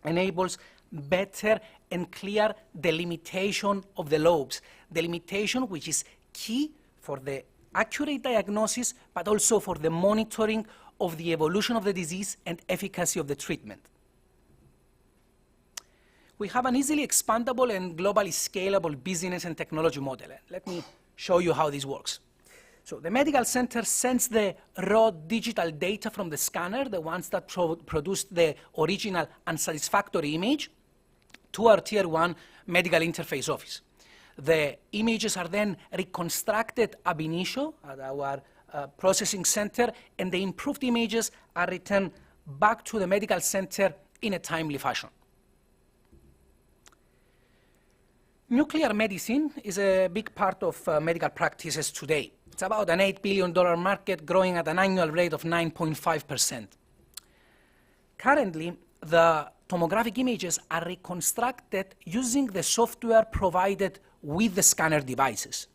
enables better and clear delimitation of the lobes, delimitation which is key for the accurate diagnosis, but also for the monitoring of the evolution of the disease and efficacy of the treatment. We have an easily expandable and globally scalable business and technology model. Let me show you how this works. So the medical center sends the raw digital data from the scanner, the ones that produced the original unsatisfactory image, to our Tier 1 medical interface office. The images are then reconstructed ab initio at our processing center, and the improved images are returned back to the medical center in a timely fashion. Nuclear medicine is a big part of medical practices today. It's about an $8 billion market growing at an annual rate of 9.5%. Currently, the tomographic images are reconstructed using the software provided with the scanner devices.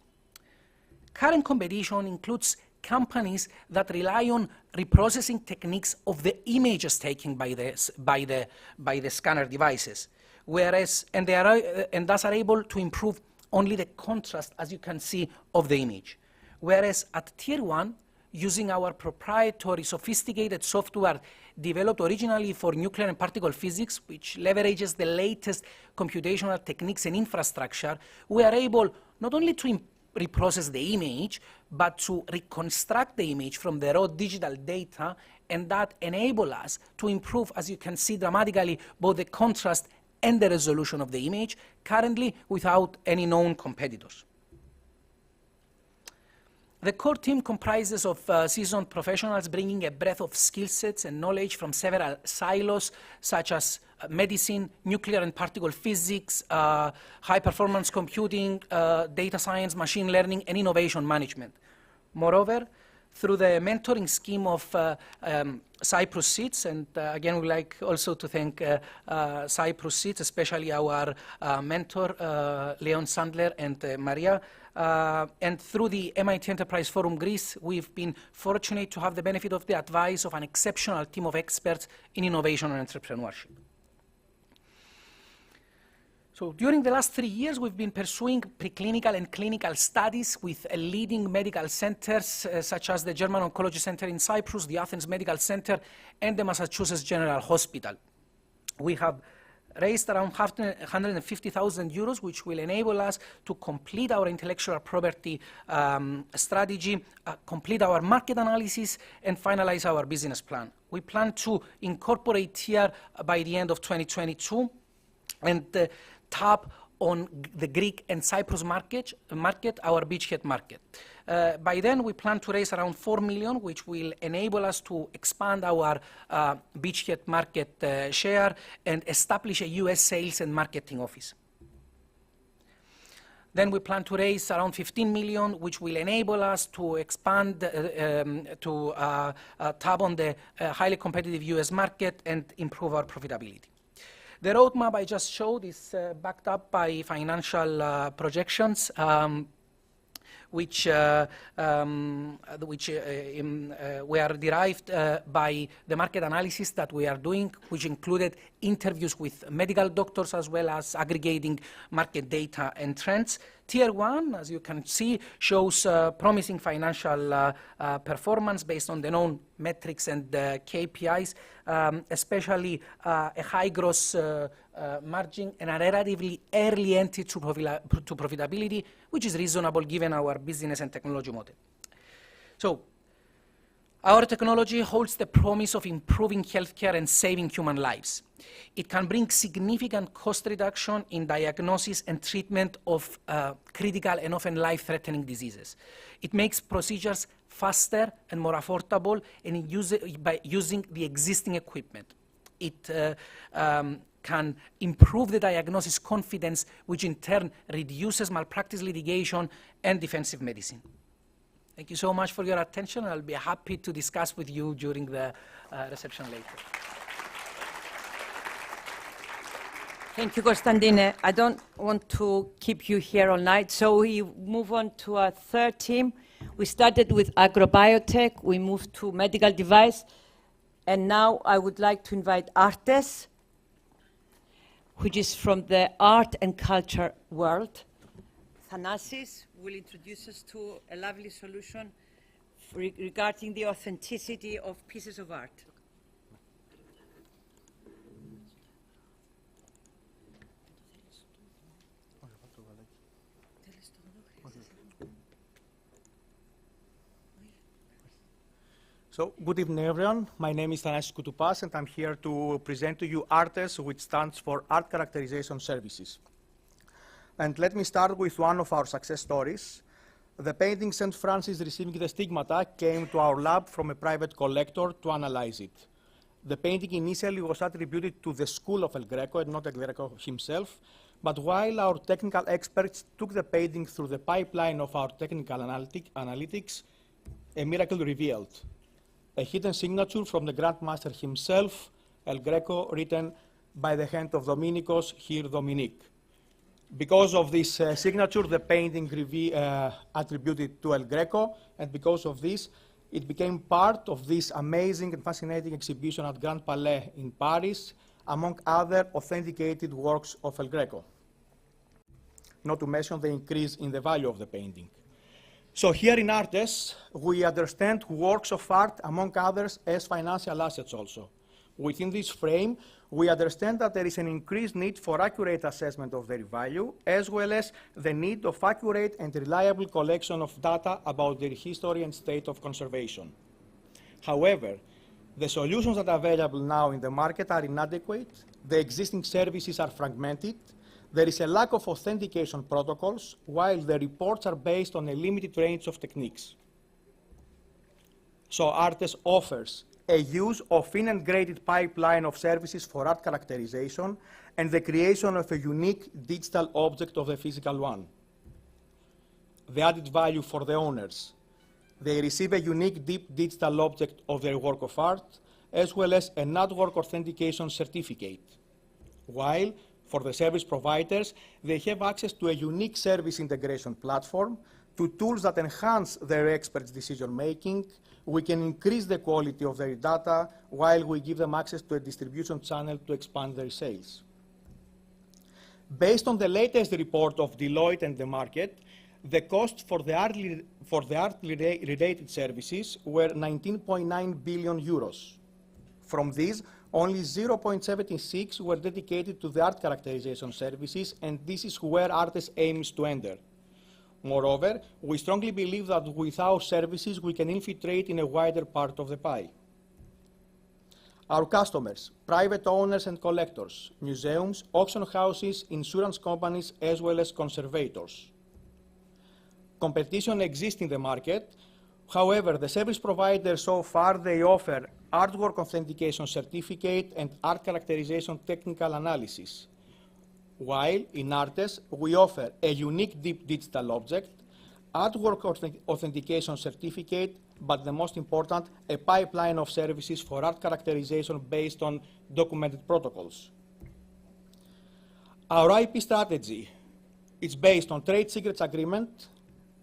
Current competition includes companies that rely on reprocessing techniques of the images taken by the scanner devices, and thus are able to improve only the contrast, as you can see, of the image. Whereas at Tier 1, using our proprietary sophisticated software developed originally for nuclear and particle physics, which leverages the latest computational techniques and infrastructure, we are able not only to reprocess the image, but to reconstruct the image from the raw digital data, and that enable us to improve, as you can see dramatically, both the contrast and the resolution of the image, currently without any known competitors. The core team comprises of seasoned professionals bringing a breadth of skill sets and knowledge from several silos, such as medicine, nuclear and particle physics, high-performance computing, data science, machine learning, and innovation management. Moreover, through the mentoring scheme of Cyprus Seeds, and again, we'd like also to thank Cyprus Seeds, especially our mentor, Leon Sandler and Maria, and through the MIT Enterprise Forum Greece, we've been fortunate to have the benefit of the advice of an exceptional team of experts in innovation and entrepreneurship. So during the last 3 years, we've been pursuing preclinical and clinical studies with leading medical centers, such as the German Oncology Center in Cyprus, the Athens Medical Center, and the Massachusetts General Hospital. We have raised around 150,000 euros, which will enable us to complete our intellectual property strategy, complete our market analysis, and finalize our business plan. We plan to incorporate here by the end of 2022 and tap on the Greek and Cyprus market, our beachhead market. By then, we plan to raise around 4 million, which will enable us to expand our beachhead market share and establish a US sales and marketing office. Then we plan to raise around 15 million, which will enable us to expand, to tap on the highly competitive US market and improve our profitability. The roadmap I just showed is backed up by financial projections, which were derived by the market analysis that we are doing, which included interviews with medical doctors as well as aggregating market data and trends. Tier 1, as you can see, shows promising financial performance based on the known metrics and KPIs, especially a high gross margin and a relatively early entry to profitability, which is reasonable given our business and technology model. So, our technology holds the promise of improving healthcare and saving human lives. It can bring significant cost reduction in diagnosis and treatment of critical and often life-threatening diseases. It makes procedures faster and more affordable by using the existing equipment. It can improve the diagnosis confidence, which in turn reduces malpractice litigation and defensive medicine. Thank you so much for your attention. I'll be happy to discuss with you during the reception later. Thank you, Constantine. I don't want to keep you here all night, so we move on to our third team. We started with agrobiotech, we moved to medical device, and now I would like to invite Artes, which is from the art and culture world. Thanasis will introduce us to a lovely solution regarding the authenticity of pieces of art. So, good evening, everyone. My name is Thanasis Koutupas, and I'm here to present to you ARTES, which stands for Art Characterization Services. And let me start with one of our success stories. The painting St. Francis receiving the stigmata came to our lab from a private collector to analyze it. The painting initially was attributed to the school of El Greco and not El Greco himself, but while our technical experts took the painting through the pipeline of our technical analytics, a miracle revealed. A hidden signature from the Grandmaster himself, El Greco, written by the hand of Dominicos, here Dominique. Because of this signature, the painting attributed to El Greco, and because of this, it became part of this amazing and fascinating exhibition at Grand Palais in Paris, among other authenticated works of El Greco. Not to mention the increase in the value of the painting. So here in ARTES, we understand works of art, among others, as financial assets also. Within this frame, we understand that there is an increased need for accurate assessment of their value, as well as the need of accurate and reliable collection of data about their history and state of conservation. However, the solutions that are available now in the market are inadequate, the existing services are fragmented, there is a lack of authentication protocols, while the reports are based on a limited range of techniques. So ARTES offers a use of integrated pipeline of services for art characterization and the creation of a unique digital object of the physical one. The added value for the owners. They receive a unique deep digital object of their work of art, as well as a network authentication certificate. While for the service providers, they have access to a unique service integration platform, to tools that enhance their experts' decision-making. We can increase the quality of their data while we give them access to a distribution channel to expand their sales. Based on the latest report of Deloitte and the market, the cost for the art-related services were 19.9 billion euros. From these, only 0.76 were dedicated to the art characterization services, and this is where ARTES aims to enter. Moreover, we strongly believe that with our services, we can infiltrate in a wider part of the pie. Our customers, private owners and collectors, museums, auction houses, insurance companies, as well as conservators. Competition exists in the market. However, the service providers so far, they offer artwork authentication certificate and art characterization technical analysis. While in ARTES, we offer a unique deep digital object, artwork authentication certificate, but the most important, a pipeline of services for art characterization based on documented protocols. Our IP strategy is based on trade secrets agreement,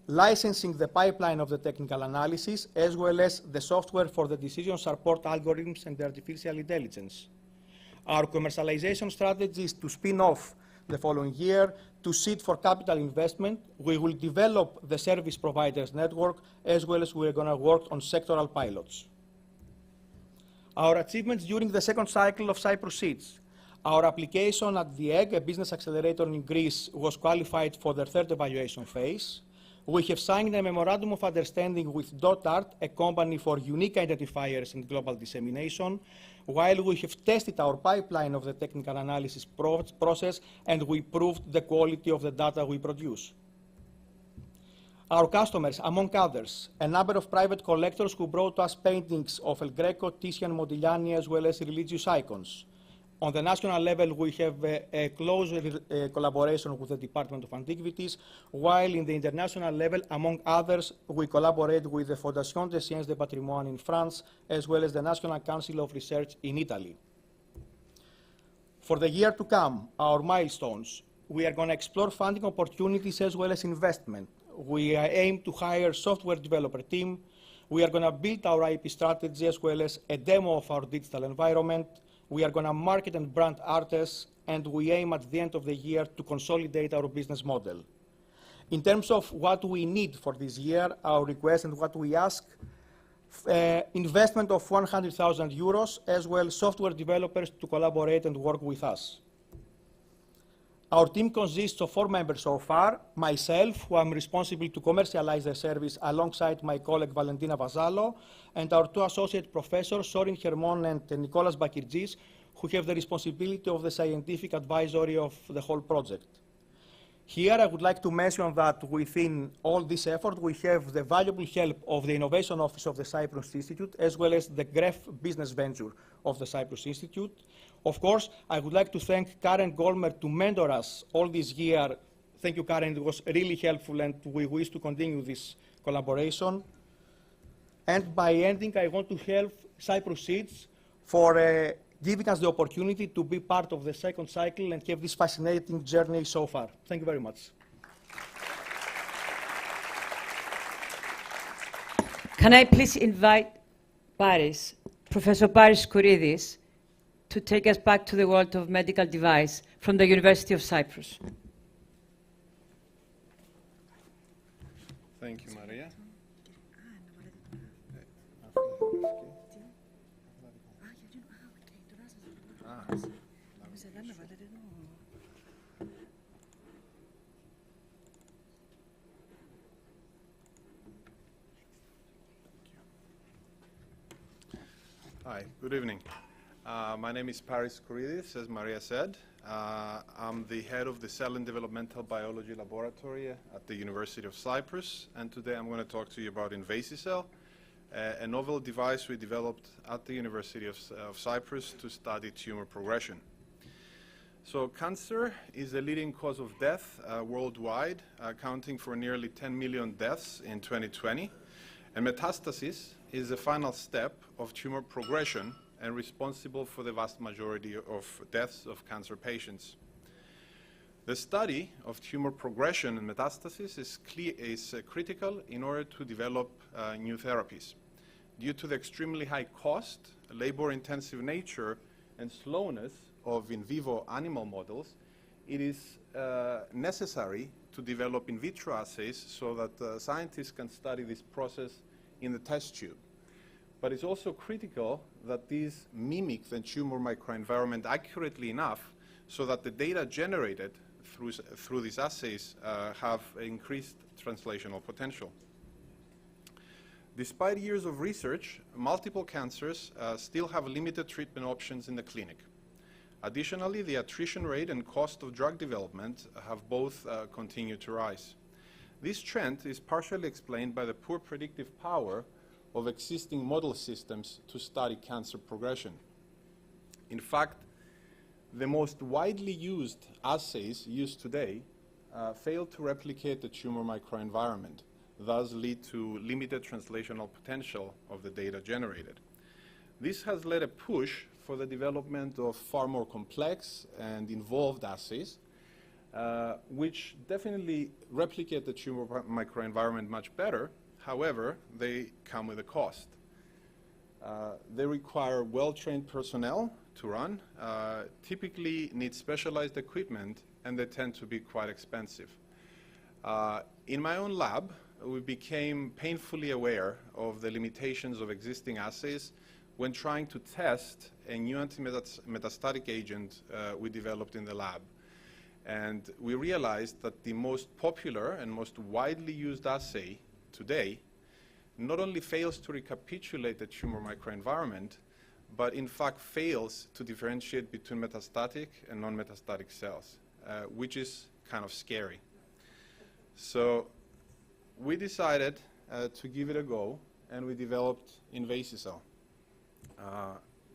licensing the pipeline of the technical analysis, as well as the software for the decision support algorithms and artificial intelligence. Our commercialization strategy is to spin off the following year to seed for capital investment. We will develop the service providers network, as well as we're going to work on sectoral pilots. Our achievements during the second cycle of Cyprus Seeds. Our application at the EGG, a business accelerator in Greece, was qualified for their third evaluation phase. We have signed a memorandum of understanding with .art, a company for unique identifiers and global dissemination, while we have tested our pipeline of the technical analysis process, and we proved the quality of the data we produce. Our customers, among others, a number of private collectors who brought us paintings of El Greco, Titian, Modigliani, as well as religious icons. On the national level, we have a close collaboration with the Department of Antiquities, while in the international level, among others, we collaborate with the Fondation des Sciences de Patrimoine in France, as well as the National Council of Research in Italy. For the year to come, our milestones, we are going to explore funding opportunities as well as investment. We aim to hire a software developer team. We are going to build our IP strategy as well as a demo of our digital environment. We are going to market and brand ARTES, and we aim at the end of the year to consolidate our business model. In terms of what we need for this year, our request and what we ask, investment of 100,000 euros, as well as software developers to collaborate and work with us. Our team consists of 4 members so far, myself, who I'm responsible to commercialize the service alongside my colleague Valentina Vasallo, and our 2 associate professors, Sorin Hermon and Nicolas Bakirgis, who have the responsibility of the scientific advisory of the whole project. Here, I would like to mention that within all this effort, we have the valuable help of the Innovation Office of the Cyprus Institute, as well as the GREF business venture of the Cyprus Institute. Of course, I would like to thank Karen Goldmer to mentor us all this year. Thank you, Karen. It was really helpful, and we wish to continue this collaboration. And by ending, I want to help Cyprus Seeds for giving us the opportunity to be part of the second cycle and have this fascinating journey so far. Thank you very much. Can I please invite Paris, Professor Paris Corridis, to take us back to the world of medical device from the University of Cyprus. Thank you, Maria. Hi, good evening. My name is Paris Corridis, as Maria said. I'm the head of the Cell and Developmental Biology Laboratory at the University of Cyprus, and today I'm going to talk to you about Invasicell, a novel device we developed at the University of Cyprus to study tumor progression. So cancer is the leading cause of death worldwide, accounting for nearly 10 million deaths in 2020. And metastasis is the final step of tumor progression and responsible for the vast majority of deaths of cancer patients. The study of tumor progression and metastasis is critical in order to develop new therapies. Due to the extremely high cost, labor-intensive nature, and slowness of in vivo animal models, it is necessary to develop in vitro assays so that scientists can study this process in the test tube. But it's also critical that these mimic the tumor microenvironment accurately enough so that the data generated through these assays have increased translational potential. Despite years of research, multiple cancers still have limited treatment options in the clinic. Additionally, the attrition rate and cost of drug development have both continued to rise. This trend is partially explained by the poor predictive power of existing model systems to study cancer progression. In fact, the most widely used assays used today fail to replicate the tumor microenvironment, thus lead to limited translational potential of the data generated. This has led a push for the development of far more complex and involved assays, which definitely replicate the tumor microenvironment much better. However, they come with a cost. They require well-trained personnel to run, typically need specialized equipment, and they tend to be quite expensive. In my own lab, we became painfully aware of the limitations of existing assays when trying to test a new anti-metastatic agent we developed in the lab. And we realized that the most popular and most widely used assay today not only fails to recapitulate the tumor microenvironment, but in fact fails to differentiate between metastatic and non-metastatic cells, which is kind of scary. So we decided to give it a go, and we developed Invasicell.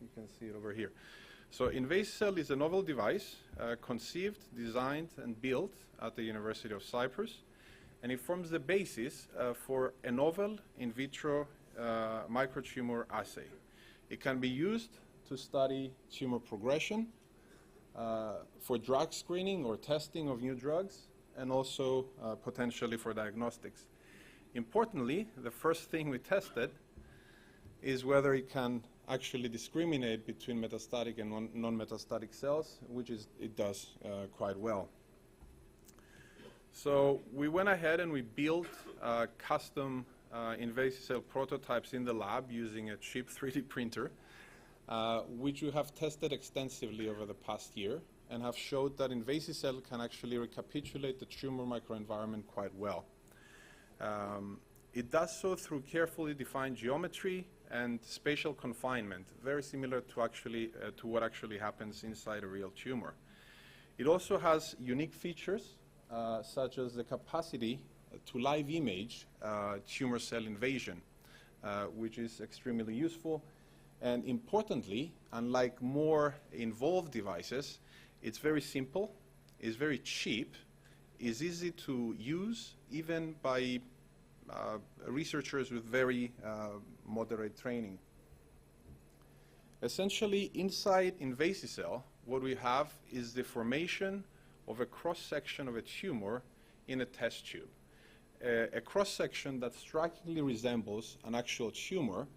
You can see it over here. So Invasicell is a novel device conceived, designed, and built at the University of Cyprus, and it forms the basis for a novel in vitro microtumor assay. It can be used to study tumor progression, for drug screening or testing of new drugs, and also potentially for diagnostics. Importantly, the first thing we tested is whether it can actually discriminate between metastatic and non-metastatic cells, which it does quite well. So we went ahead and we built custom Invasicell prototypes in the lab using a cheap 3D printer, which we have tested extensively over the past year and have showed that Invasicell can actually recapitulate the tumor microenvironment quite well. It does so through carefully defined geometry and spatial confinement, very similar to what actually happens inside a real tumor. It also has unique features, such as the capacity to live image tumor cell invasion, which is extremely useful. And importantly, unlike more involved devices, it's very simple, it's very cheap, is easy to use even by researchers with very moderate training. Essentially, inside Invasicell, what we have is the formation of a cross-section of a tumor in a test tube. A cross-section that strikingly resembles an actual tumor,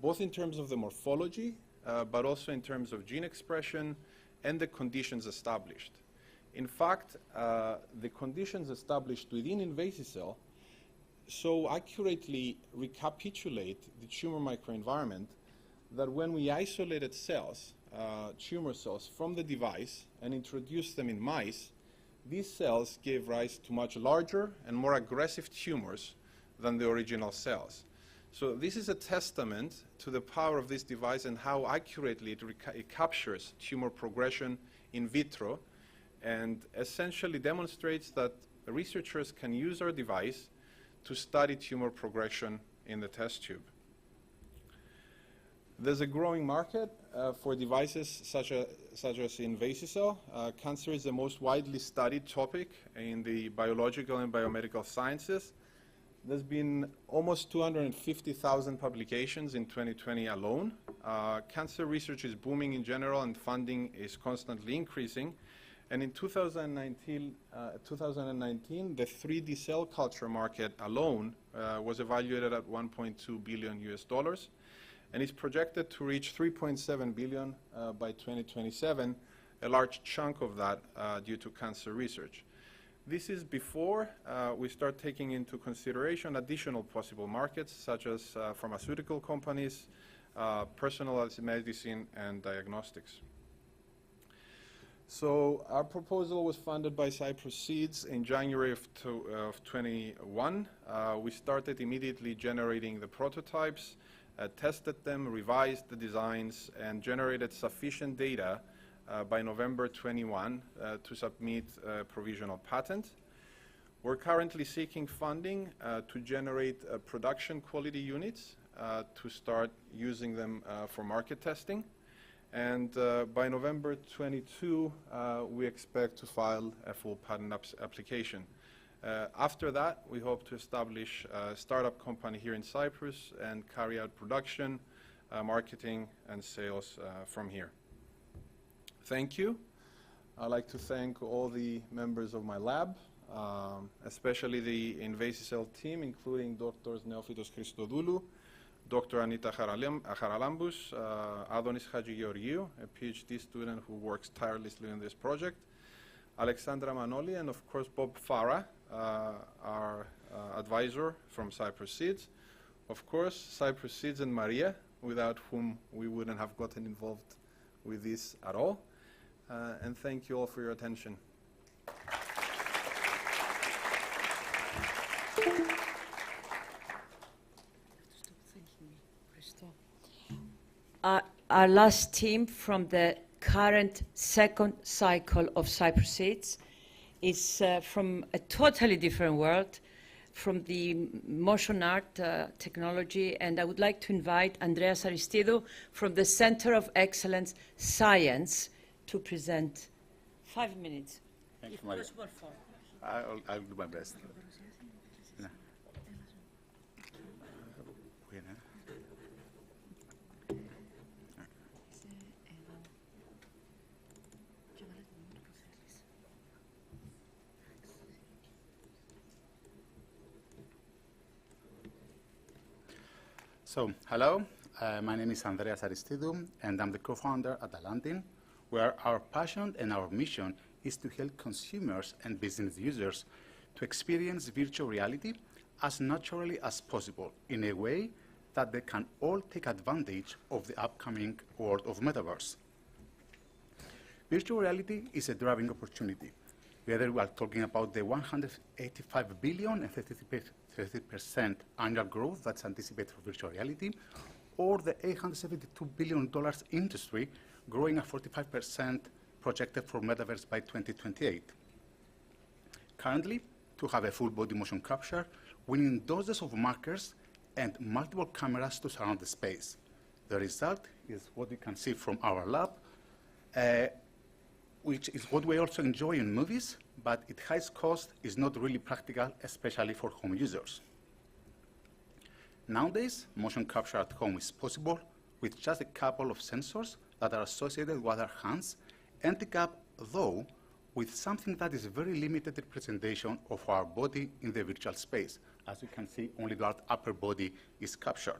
both in terms of the morphology, but also in terms of gene expression and the conditions established. In fact, the conditions established within Invasicell so accurately recapitulate the tumor microenvironment that when we isolated cells, tumor cells, from the device and introduced them in mice, these cells gave rise to much larger and more aggressive tumors than the original cells. So this is a testament to the power of this device and how accurately it captures tumor progression in vitro, and essentially demonstrates that researchers can use our device to study tumor progression in the test tube. There's a growing market for devices such as Invasicell. Cancer is the most widely studied topic in the biological and biomedical sciences. There's been almost 250,000 publications in 2020 alone. Cancer research is booming in general, and funding is constantly increasing. And in 2019, the 3D cell culture market alone was evaluated at $1.2 billion US, and is projected to reach $3.7 billion by 2027, a large chunk of that due to cancer research. This is before we start taking into consideration additional possible markets, such as pharmaceutical companies, personalized medicine, and diagnostics. So our proposal was funded by Cyprus Seeds in January of 21. We started immediately generating the prototypes, tested them, revised the designs, and generated sufficient data by November 21 to submit a provisional patent. We're currently seeking funding to generate production quality units to start using them for market testing. And by November 22, we expect to file a full patent application. After that, we hope to establish a startup company here in Cyprus and carry out production, marketing, and sales from here. Thank you. I'd like to thank all the members of my lab, especially the Invasicell team, including Drs. Neophytos Christodoulou, Dr. Anita Charalambous, Adonis Hadjigeorgiou, a PhD student who works tirelessly on this project, Alexandra Manoli, and of course Bob Farah, our advisor from Cyprus Seeds. Of course, Cyprus Seeds and Maria, without whom we wouldn't have gotten involved with this at all. And thank you all for your attention. Our last team from the current second cycle of Cyprus Seeds is from a totally different world, from the motion art technology, and I would like to invite Andreas Aristidou from the Center of Excellence Science to present. 5 minutes. Thank you, Maria. I'll do my best. So, hello, my name is Andreas Aristidou, and I'm the co-founder at Alandin, where our passion and our mission is to help consumers and business users to experience virtual reality as naturally as possible in a way that they can all take advantage of the upcoming world of metaverse. Virtual reality is a driving opportunity, whether we are talking about the 185 billion and 30% annual growth that's anticipated for virtual reality, or the $872 billion industry growing at 45% projected for metaverse by 2028. Currently, to have a full body motion capture, we need dozens of markers and multiple cameras to surround the space. The result is what you can see from our lab, which is what we also enjoy in movies, but its high cost is not really practical, especially for home users. Nowadays, motion capture at home is possible with just a couple of sensors that are associated with our hands, ending up, though, with something that is very limited representation of our body in the virtual space. As you can see, only the upper body is captured.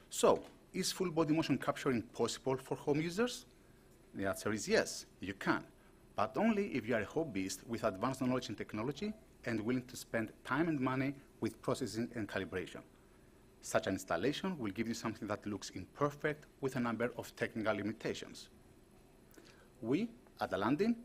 So, is full body motion capturing possible for home users? The answer is yes, you can, but only if you are a hobbyist with advanced knowledge and technology and willing to spend time and money with processing and calibration. Such an installation will give you something that looks imperfect with a number of technical limitations. We, at Alandin,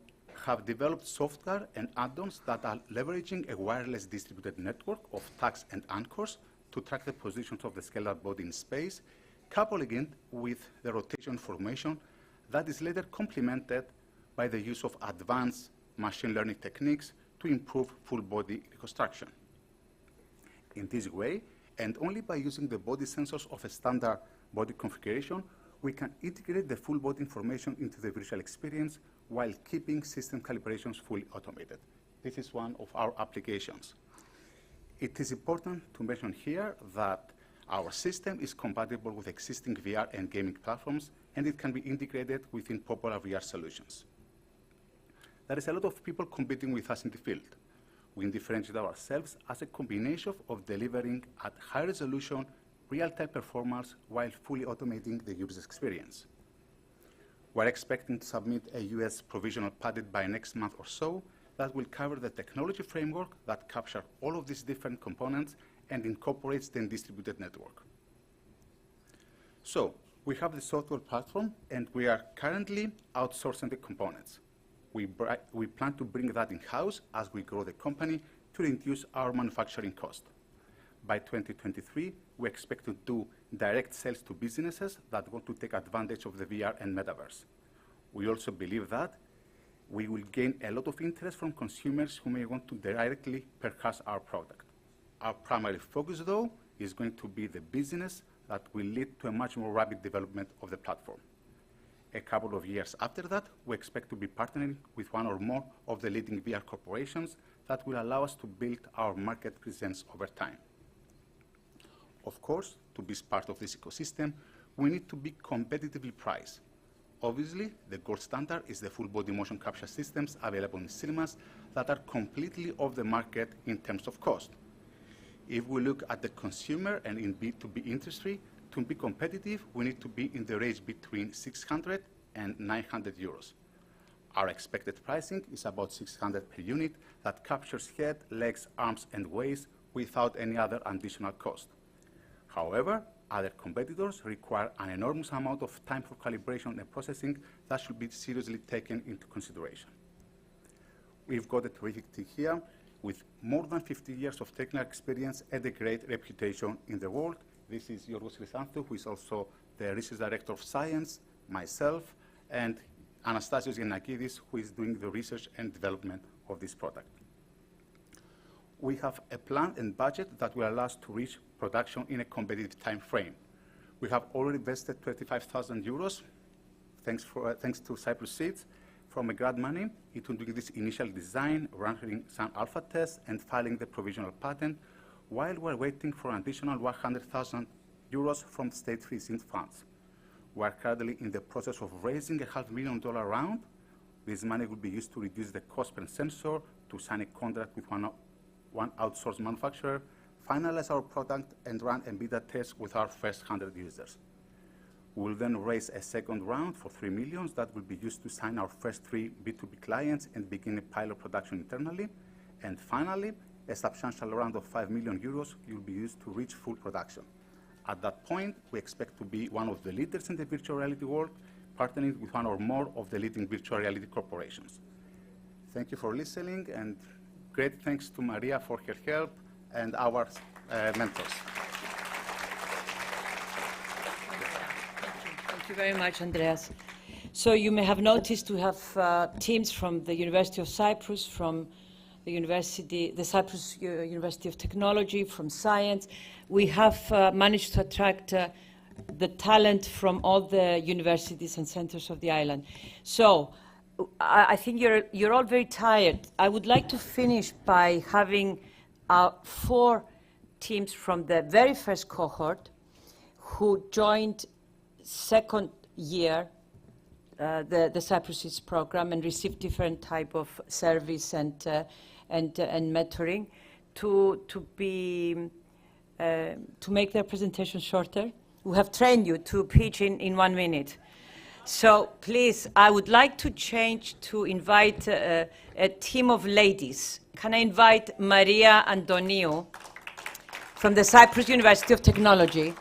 have developed software and add-ons that are leveraging a wireless distributed network of tags and anchors to track the positions of the scalar body in space, coupling it with the rotation formation that is later complemented by the use of advanced machine learning techniques to improve full body reconstruction. In this way, And only by using the body sensors of a standard body configuration, we can integrate the full body information into the virtual experience while keeping system calibrations fully automated. This is one of our applications. It is important to mention here that our system is compatible with existing VR and gaming platforms, and it can be integrated within popular VR solutions. There is a lot of people competing with us in the field. We differentiate ourselves as a combination of delivering at high resolution, real-time performance while fully automating the user experience. We're expecting to submit a US provisional patent by next month or so that will cover the technology framework that captures all of these different components and incorporates the distributed network. So we have the software platform, and we are currently outsourcing the components. We plan to bring that in-house as we grow the company to reduce our manufacturing cost. By 2023, we expect to do direct sales to businesses that want to take advantage of the VR and metaverse. We also believe that we will gain a lot of interest from consumers who may want to directly purchase our product. Our primary focus, though, is going to be the business that will lead to a much more rapid development of the platform. A couple of years after that, we expect to be partnering with one or more of the leading VR corporations that will allow us to build our market presence over time. Of course, to be part of this ecosystem, we need to be competitively priced. Obviously, the gold standard is the full body motion capture systems available in cinemas that are completely off the market in terms of cost. If we look at the consumer and in B2B industry, to be competitive, we need to be in the range between 600 and 900 euros. Our expected pricing is about 600 per unit that captures head, legs, arms, and waist without any other additional cost. However, other competitors require an enormous amount of time for calibration and processing that should be seriously taken into consideration. We've got a terrific team here with more than 50 years of technical experience and a great reputation in the world. This is Yorgos Chrysanthou, who is also the Research Director of Science, myself, and Anastasios Giannakidis, who is doing the research and development of this product. We have a plan and budget that will allow us to reach production in a competitive time frame. We have already invested 25,000 euros, thanks to Cyprus Seeds, from a grant money into doing this initial design, running some alpha tests, and filing the provisional patent, while we're waiting for an additional 100,000 euros from state freezing funds. We're currently in the process of raising a $500,000 round. This money will be used to reduce the cost per sensor, to sign a contract with one outsourced manufacturer, finalize our product, and run a beta test with our first 100 users. We'll then raise a second round for 3 million that will be used to sign our first 3 B2B clients and begin a pilot production internally. And finally, a substantial round of 5 million euros will be used to reach full production. At that point, we expect to be one of the leaders in the virtual reality world, partnering with one or more of the leading virtual reality corporations. Thank you for listening, and great thanks to Maria for her help and our mentors. Thank you very much, Andreas. So you may have noticed we have teams from the University of Cyprus, from the Cyprus University of Technology, from science. We have managed to attract the talent from all the universities and centers of the island. So I think you're all very tired. I would like to finish by having 4 teams from the very first cohort who joined second year the Cyprus Seeds program and received different type of service and mentoring to make their presentation shorter. We have trained you to pitch in 1 minute. So please, I would like to change to invite a team of ladies. Can I invite Maria Antoniou from the Cyprus University of Technology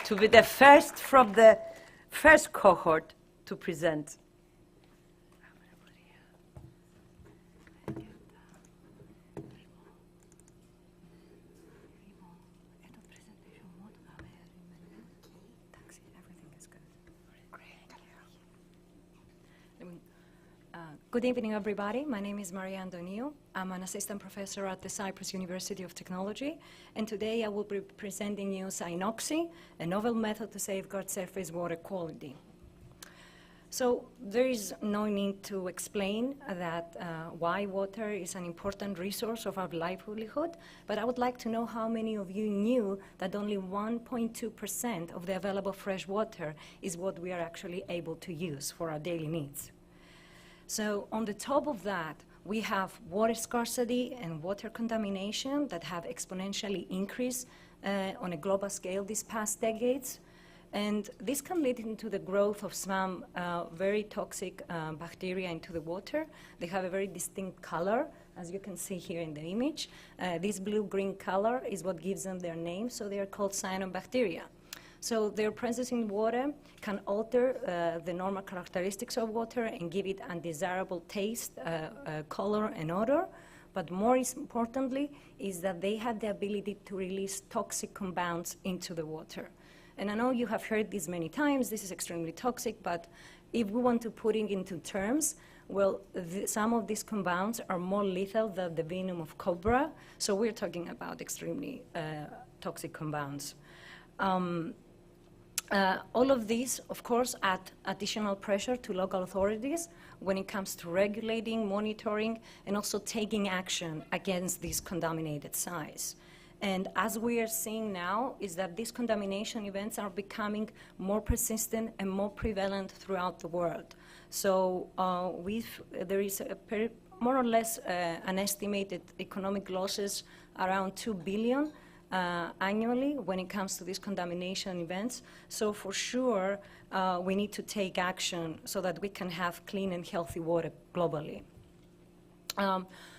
to be the first from the first cohort to present? Good evening, everybody. My name is Maria Antoniou. I'm an assistant professor at the Cyprus University of Technology, and today I will be presenting you Cynoxy, a novel method to safeguard surface water quality. So there is no need to explain that why water is an important resource of our livelihood, but I would like to know how many of you knew that only 1.2% of the available fresh water is what we are actually able to use for our daily needs. So on the top of that, we have water scarcity and water contamination that have exponentially increased on a global scale these past decades. And this can lead into the growth of some very toxic bacteria into the water. They have a very distinct color, as you can see here in the image. This blue-green color is what gives them their name, so they are called cyanobacteria. So their presence in water can alter the normal characteristics of water and give it undesirable taste, color, and odor. But more importantly is that they have the ability to release toxic compounds into the water. And I know you have heard this many times, this is extremely toxic, but if we want to put it into terms, well, some of these compounds are more lethal than the venom of cobra, so we're talking about extremely toxic compounds. All of these, of course, add additional pressure to local authorities when it comes to regulating, monitoring, and also taking action against these contaminated sites. And as we are seeing now is that these contamination events are becoming more persistent and more prevalent throughout the world. So there is more or less an estimated economic losses around 2 billion annually when it comes to these contamination events. So for sure, we need to take action so that we can have clean and healthy water globally.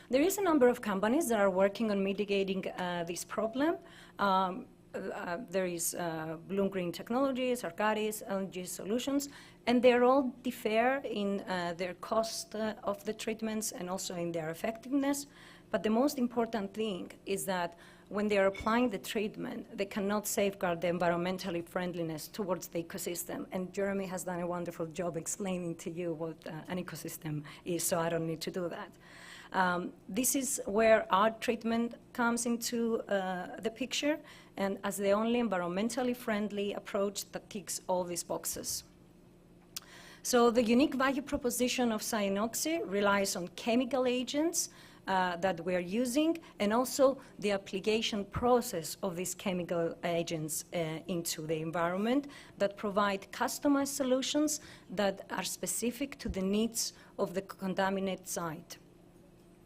There is a number of companies that are working on mitigating this problem. There is Bloom Green Technologies, Corridis, LNG Solutions, and they're all differ in their cost of the treatments and also in their effectiveness. But the most important thing is that when they are applying the treatment, they cannot safeguard the environmentally friendliness towards the ecosystem. And Jeremy has done a wonderful job explaining to you what an ecosystem is, so I don't need to do that. This is where our treatment comes into the picture, and as the only environmentally friendly approach that ticks all these boxes. So the unique value proposition of Cynoxy relies on chemical agents that we are using, and also the application process of these chemical agents into the environment that provide customized solutions that are specific to the needs of the contaminated site.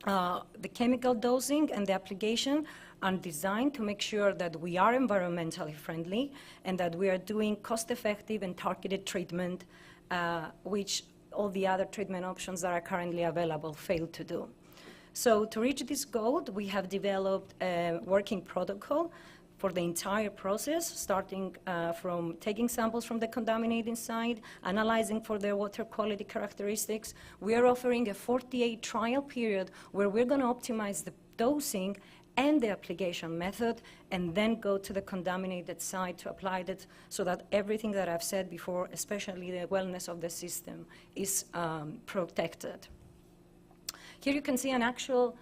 The chemical dosing and the application are designed to make sure that we are environmentally friendly and that we are doing cost-effective and targeted treatment, which all the other treatment options that are currently available fail to do. So to reach this goal, we have developed a working protocol for the entire process, starting from taking samples from the contaminating site, analyzing for their water quality characteristics. We are offering a 48 trial period where we're going to optimize the dosing and the application method, and then go to the contaminated site to apply it so that everything that I've said before, especially the wellness of the system, is protected. Here you can see an actual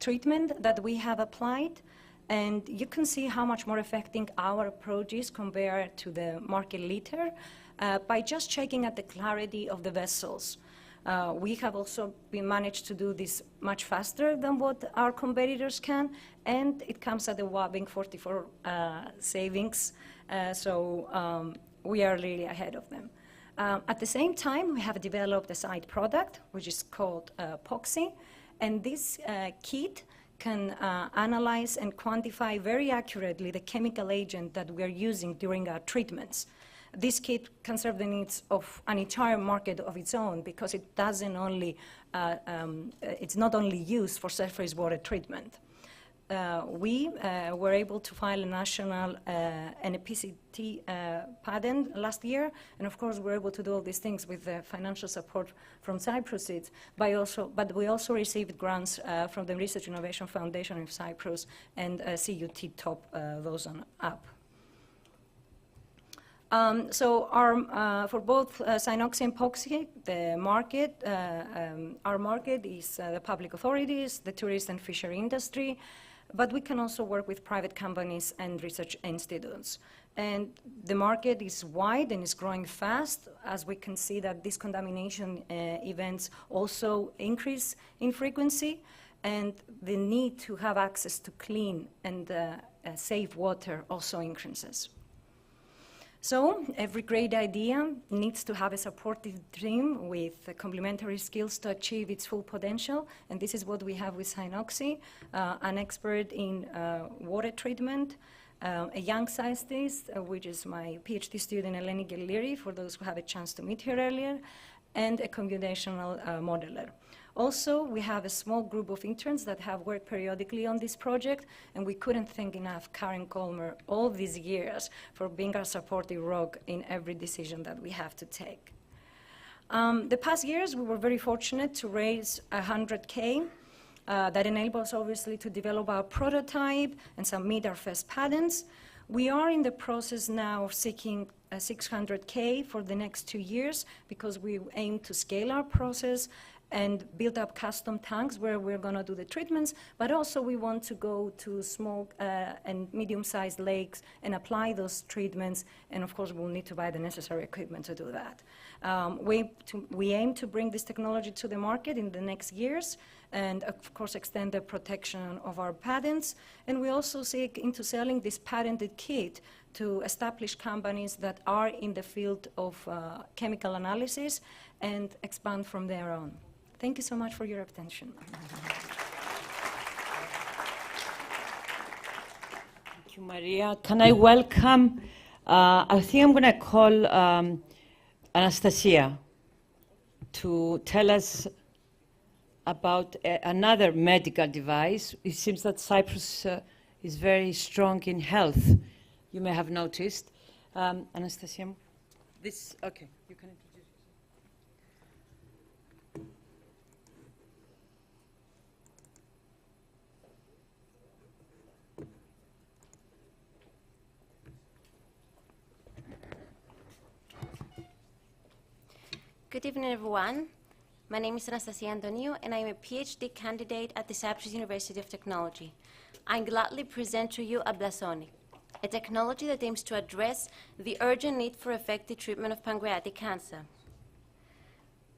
treatment that we have applied, and you can see how much more effective our approach is compared to the market leader by just checking at the clarity of the vessels. We have also been managed to do this much faster than what our competitors can, and it comes at a whopping 44 savings, so we are really ahead of them. At the same time, we have developed a side product, which is called POXY, and this kit can analyze and quantify very accurately the chemical agent that we are using during our treatments. This kit can serve the needs of an entire market of its own because it doesn't only, it's not only used for surface water treatment. We were able to file a national NPCT patent last year, and of course we're able to do all these things with the financial support from Cyprus, but we also received grants from the Research Innovation Foundation of Cyprus, and CUT top those on up. For both Synoxy and Poxy, the market, our market is the public authorities, the tourist and fishery industry, but we can also work with private companies and research institutes. And the market is wide and is growing fast, as we can see that these contamination events also increase in frequency, and the need to have access to clean and safe water also increases. So every great idea needs to have a supportive team with complementary skills to achieve its full potential, and this is what we have with Synoxy, an expert in water treatment, a young scientist, which is my PhD student, Eleni Geliri, for those who have a chance to meet her earlier, and a computational modeler. Also, we have a small group of interns that have worked periodically on this project, and we couldn't thank enough Karen Colmer all these years for being our supportive rock in every decision that we have to take. The past years, we were very fortunate to raise $100K. That enabled us, obviously, to develop our prototype and submit our first patents. We are in the process now of seeking $600K for the next 2 years because we aim to scale our process and build up custom tanks where we're going to do the treatments, but also we want to go to small and medium-sized lakes and apply those treatments, and of course we'll need to buy the necessary equipment to do that. We aim to bring this technology to the market in the next years, and of course extend the protection of our patents, and we also seek into selling this patented kit to established companies that are in the field of chemical analysis and expand from there on. Thank you so much for your attention. Thank you, Maria. Can I welcome, I think I'm going to call Anastasia to tell us about another medical device. It seems that Cyprus is very strong in health. You may have noticed. Anastasia, this, okay, you can introduce. Good evening, everyone. My name is Anastasia Antoniou, and I am a PhD candidate at the Cyprus University of Technology. I gladly present to you Ablasonic, a technology that aims to address the urgent need for effective treatment of pancreatic cancer.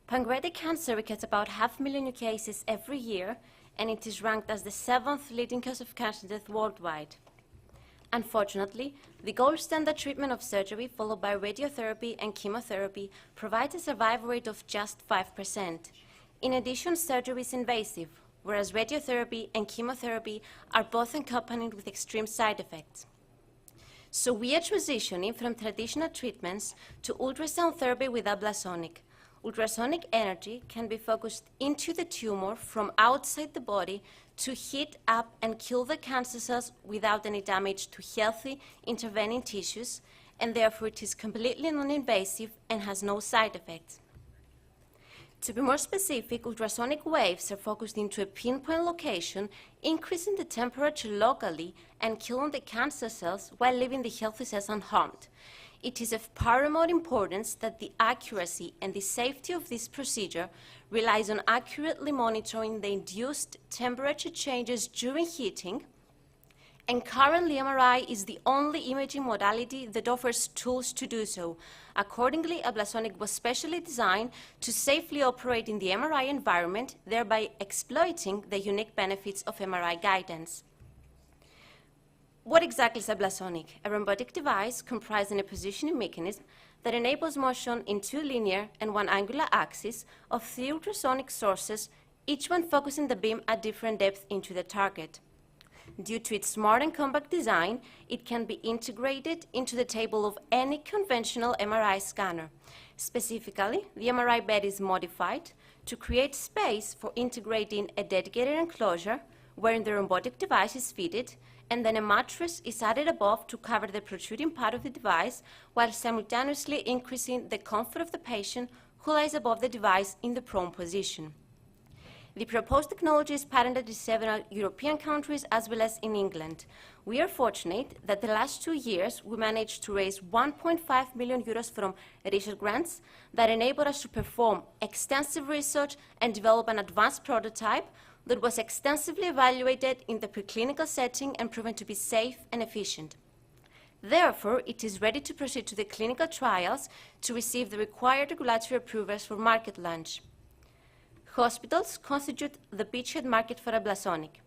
Pancreatic cancer records about 500,000 new cases every year, and it is ranked as the 7th leading cause of cancer death worldwide. Unfortunately, the gold standard treatment of surgery, followed by radiotherapy and chemotherapy, provides a survival rate of just 5%. In addition, surgery is invasive, whereas radiotherapy and chemotherapy are both accompanied with extreme side effects. So we are transitioning from traditional treatments to ultrasound therapy with Ablasonic. Ultrasonic energy can be focused into the tumor from outside the body to heat up and kill the cancer cells without any damage to healthy intervening tissues, and therefore it is completely non-invasive and has no side effects. To be more specific, ultrasonic waves are focused into a pinpoint location, increasing the temperature locally and killing the cancer cells while leaving the healthy cells unharmed. It is of paramount importance that the accuracy and the safety of this procedure relies on accurately monitoring the induced temperature changes during heating, and currently MRI is the only imaging modality that offers tools to do so. Accordingly, Ablasonic was specially designed to safely operate in the MRI environment, thereby exploiting the unique benefits of MRI guidance. What exactly is Ablasonic? A robotic device comprising a positioning mechanism that enables motion in 2 linear and 1 angular axes of 3 ultrasonic sources, each one focusing the beam at different depth into the target. Due to its smart and compact design, it can be integrated into the table of any conventional MRI scanner. Specifically, the MRI bed is modified to create space for integrating a dedicated enclosure wherein the robotic device is fitted, and then a mattress is added above to cover the protruding part of the device while simultaneously increasing the comfort of the patient who lies above the device in the prone position. The proposed technology is patented in several European countries as well as in England. We are fortunate that the last 2 years we managed to raise 1.5 million euros from research grants that enabled us to perform extensive research and develop an advanced prototype that was extensively evaluated in the preclinical setting and proven to be safe and efficient. Therefore, it is ready to proceed to the clinical trials to receive the required regulatory approvals for market launch. Hospitals constitute the beachhead market for Amblasonic.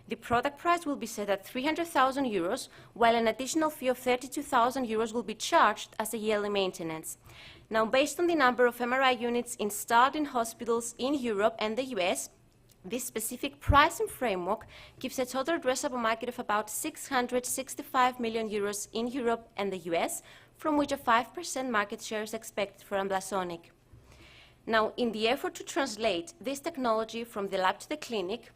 The product price will be set at 300,000 euros, while an additional fee of 32,000 euros will be charged as a yearly maintenance. Now, based on the number of MRI units installed in hospitals in Europe and the US, this specific pricing framework gives a total addressable market of about 665 million euros in Europe and the US, from which a 5% market share is expected for Amblasonic. Now, in the effort to translate this technology from the lab to the clinic,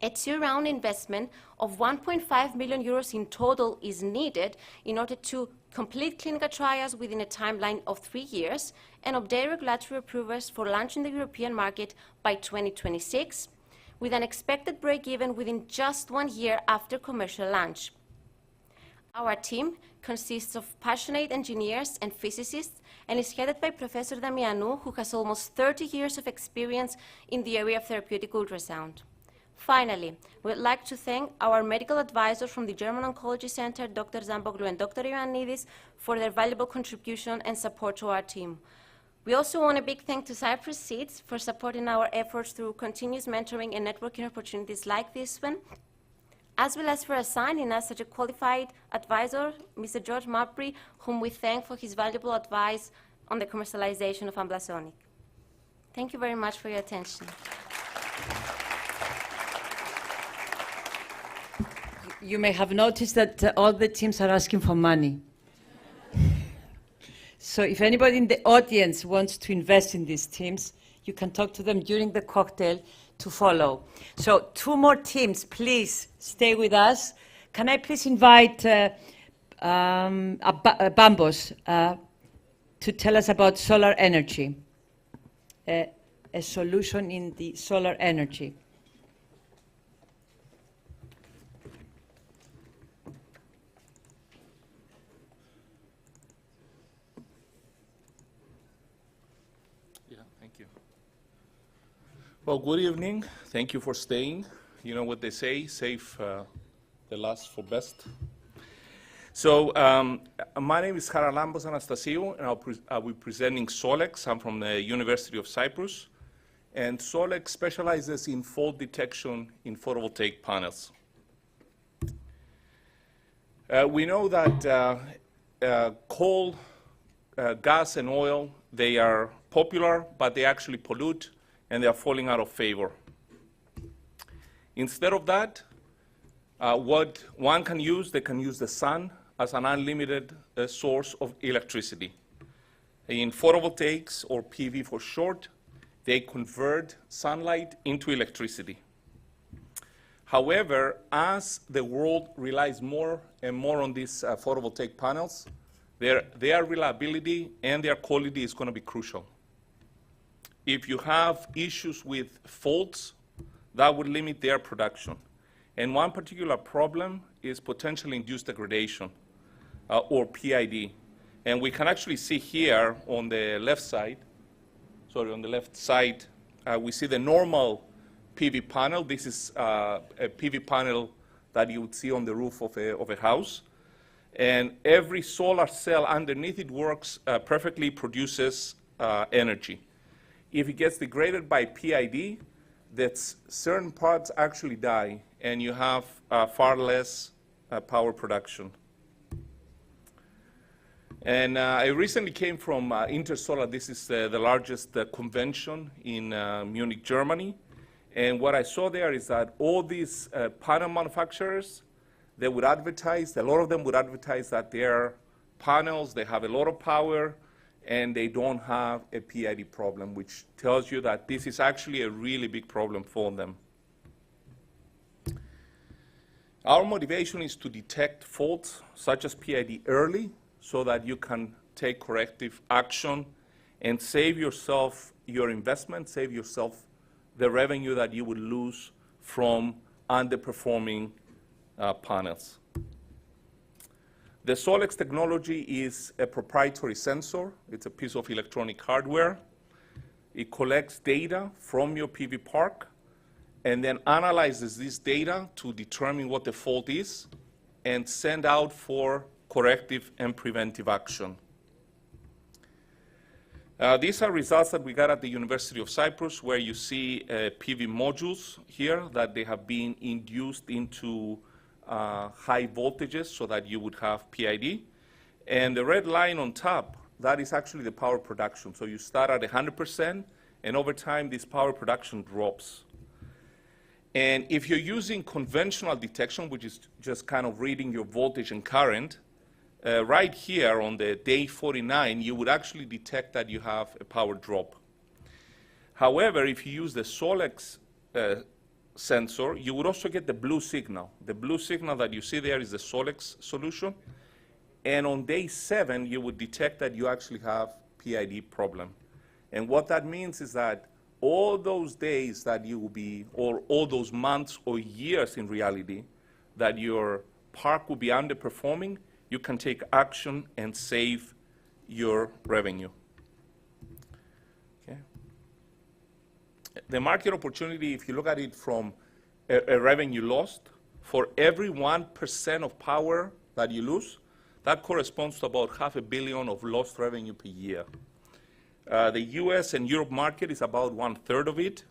a 2-round investment of 1.5 million euros in total is needed in order to complete clinical trials within a timeline of 3 years and obtain regulatory approvals for launching the European market by 2026, with an expected break-even within just 1 year after commercial launch. Our team consists of passionate engineers and physicists and is headed by Professor Damianou, who has almost 30 years of experience in the area of therapeutic ultrasound. Finally, we would like to thank our medical advisors from the German Oncology Center, Dr. Zamboglu and Dr. Ioannidis, for their valuable contribution and support to our team. We also want a big thank to Cyprus Seeds for supporting our efforts through continuous mentoring and networking opportunities like this one, as well as for assigning us such a qualified advisor, Mr. George Mabry, whom we thank for his valuable advice on the commercialization of Amblasonic. Thank you very much for your attention. You may have noticed that all the teams are asking for money. So if anybody in the audience wants to invest in these teams, you can talk to them during the cocktail to follow. So 2 more teams, please stay with us. Can I please invite Bambos to tell us about solar energy, a solution in the solar energy. Well, good evening. Thank you for staying. You know what they say, save the last for best. So my name is Charalambos Anastasiou, and I'll be presenting Solex. I'm from the University of Cyprus. And Solex specializes in fault detection in photovoltaic panels. We know that coal, gas, and oil, they are popular, but they actually pollute, and they are falling out of favor. Instead of that, what one can use, they can use the sun as an unlimited source of electricity. In photovoltaics, or PV for short, they convert sunlight into electricity. However, as the world relies more and more on these photovoltaic panels, their reliability and their quality is going to be crucial. If you have issues with faults, that would limit their production. And one particular problem is potentially induced degradation, or PID. And we can actually see here on the left side, we see the normal PV panel. This is a PV panel that you would see on the roof of a house. And every solar cell underneath it works perfectly, produces energy. If it gets degraded by PID, that certain parts actually die, and you have far less power production. And I recently came from Intersolar. This is the largest convention in Munich, Germany. And what I saw there is that all these panel manufacturers, they would advertise, a lot of them would advertise that their panels, they have a lot of power, and they don't have a PID problem, which tells you that this is actually a really big problem for them. Our motivation is to detect faults such as PID early so that you can take corrective action and save yourself your investment, save yourself the revenue that you would lose from underperforming panels. The Solex technology is a proprietary sensor. It's a piece of electronic hardware. It collects data from your PV park and then analyzes this data to determine what the fault is and send out for corrective and preventive action. These are results that we got at the University of Cyprus, where you see PV modules here that they have been induced into high voltages so that you would have PID. And the red line on top, that is actually the power production. So you start at 100%, and over time this power production drops. And if you're using conventional detection, which is just kind of reading your voltage and current, right here on the day 49, you would actually detect that you have a power drop. However, if you use the Solex sensor, you would also get the blue signal. The blue signal that you see there is the Solex solution. And on day 7, you would detect that you actually have PID problem. And what that means is that all those days that you will be, or all those months or years in reality, that your park will be underperforming, you can take action and save your revenue. Okay. The market opportunity, if you look at it from a revenue lost, for every 1% of power that you lose, that corresponds to about $500 million of lost revenue per year. The US and Europe market is about 1/3 of it,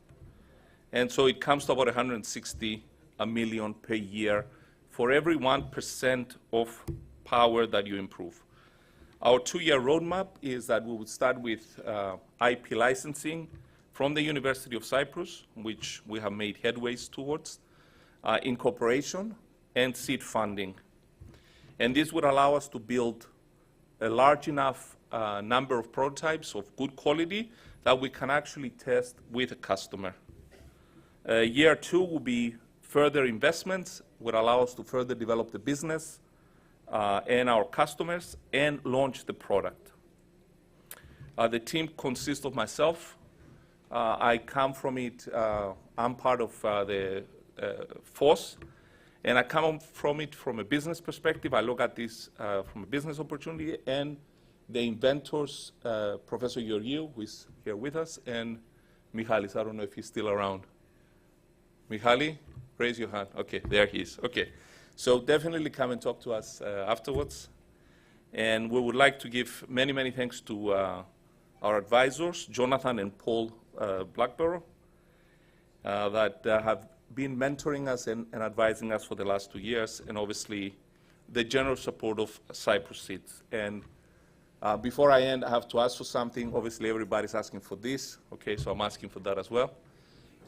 and so it comes to about $160 million per year for every 1% of power that you improve. Our 2-year roadmap is that we would start with IP licensing from the University of Cyprus, which we have made headways towards, incorporation, and seed funding. And this would allow us to build a large enough number of prototypes of good quality that we can actually test with a customer. Year 2 will be further investments, would allow us to further develop the business and our customers and launch the product. The team consists of myself. I come from it, I'm part of the FOSS, and I come from it from a business perspective. I look at this from a business opportunity, and the inventors, Professor Georgiou, who is here with us, and Michalis. I don't know if he's still around. Michali, raise your hand. Okay, there he is. Okay, so definitely come and talk to us afterwards. And we would like to give many, many thanks to our advisors, Jonathan and Paul Blackborough, that have been mentoring us and advising us for the last 2 years, and obviously the general support of Cyprus Seeds. And before I end, I have to ask for something. Obviously, everybody's asking for this. Okay, so I'm asking for that as well.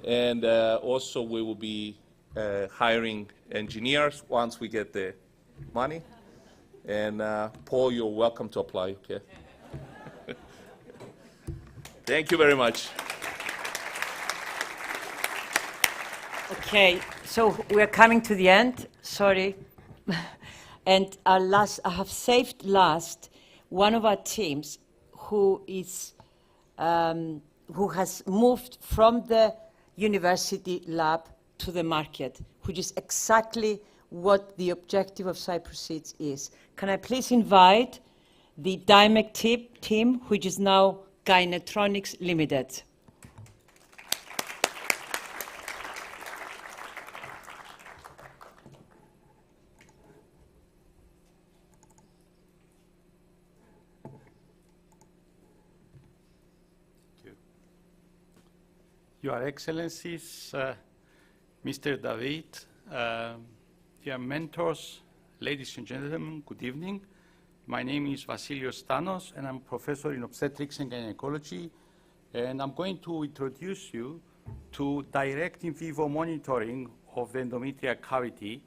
And also, we will be hiring engineers once we get the money. And Paul, you're welcome to apply, okay? Thank you very much. Okay, so we're coming to the end, sorry. And I have saved last one of our teams who has moved from the university lab to the market, which is exactly what the objective of Cyprus Seeds is. Can I please invite the DIMEC team, which is now Gynetronics Limited. Your Excellencies, Mr. David, dear mentors, ladies and gentlemen, good evening. My name is Vasilios Stanos, and I'm a professor in obstetrics and gynecology. And I'm going to introduce you to direct in vivo monitoring of the endometrial cavity.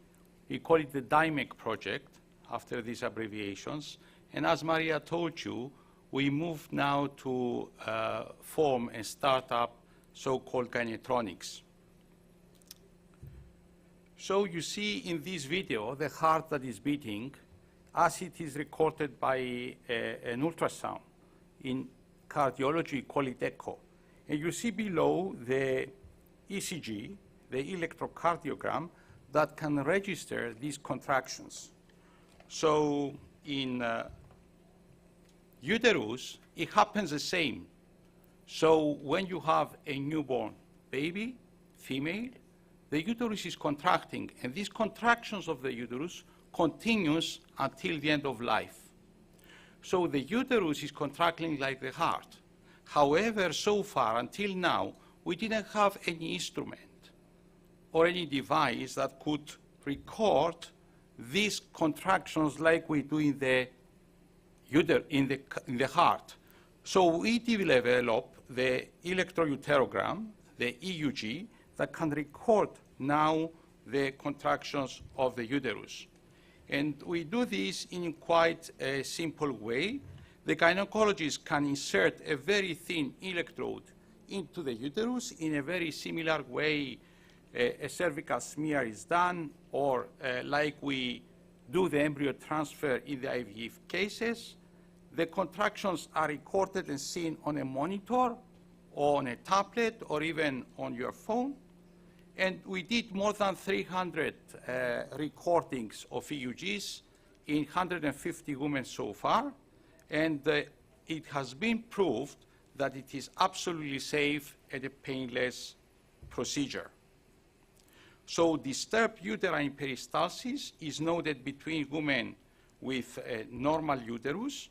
We call it the DIMEC project, after these abbreviations. And as Maria told you, we move now to form and start up so-called Gynetronics. So you see in this video the heart that is beating as it is recorded by an ultrasound. In cardiology, we call it echo. And you see below the ECG, the electrocardiogram, that can register these contractions. So in uterus, it happens the same. So when you have a newborn baby, female, the uterus is contracting, and these contractions of the uterus continues until the end of life. So the uterus is contracting like the heart. However, so far, until now, we didn't have any instrument or any device that could record these contractions like we do in the heart. So we developed the Electro Euterogram, the EUG, that can record now the contractions of the uterus. And we do this in quite a simple way. The gynecologist can insert a very thin electrode into the uterus in a very similar way a cervical smear is done, or like we do the embryo transfer in the IVF cases. The contractions are recorded and seen on a monitor, or on a tablet, or even on your phone. And we did more than 300 recordings of EUGs in 150 women so far. And it has been proved that it is absolutely safe and a painless procedure. So disturbed uterine peristalsis is noted between women with a normal uterus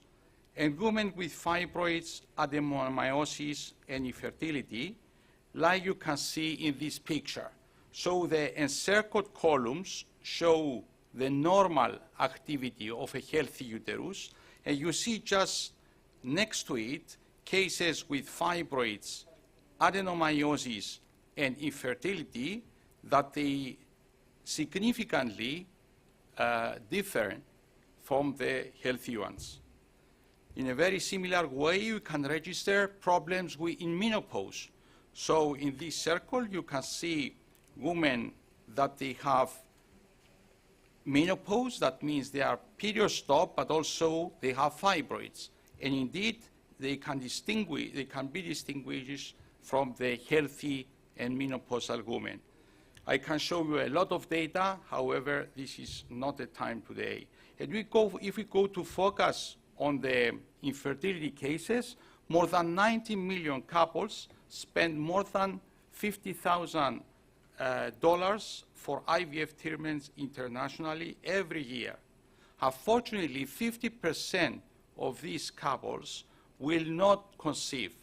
and women with fibroids, adenomyosis, and infertility, like you can see in this picture. So the encircled columns show the normal activity of a healthy uterus, and you see just next to it cases with fibroids, adenomyosis, and infertility that they significantly differ from the healthy ones. In a very similar way, you can register problems in menopause. So in this circle, you can see women that they have menopause. That means they are period stop, but also they have fibroids. And indeed, they can be distinguished from the healthy and menopausal women. I can show you a lot of data. However, this is not the time today. And if we go to focus on the infertility cases, more than 90 million couples spend more than $50,000 for IVF treatments internationally every year. Unfortunately, 50% of these couples will not conceive.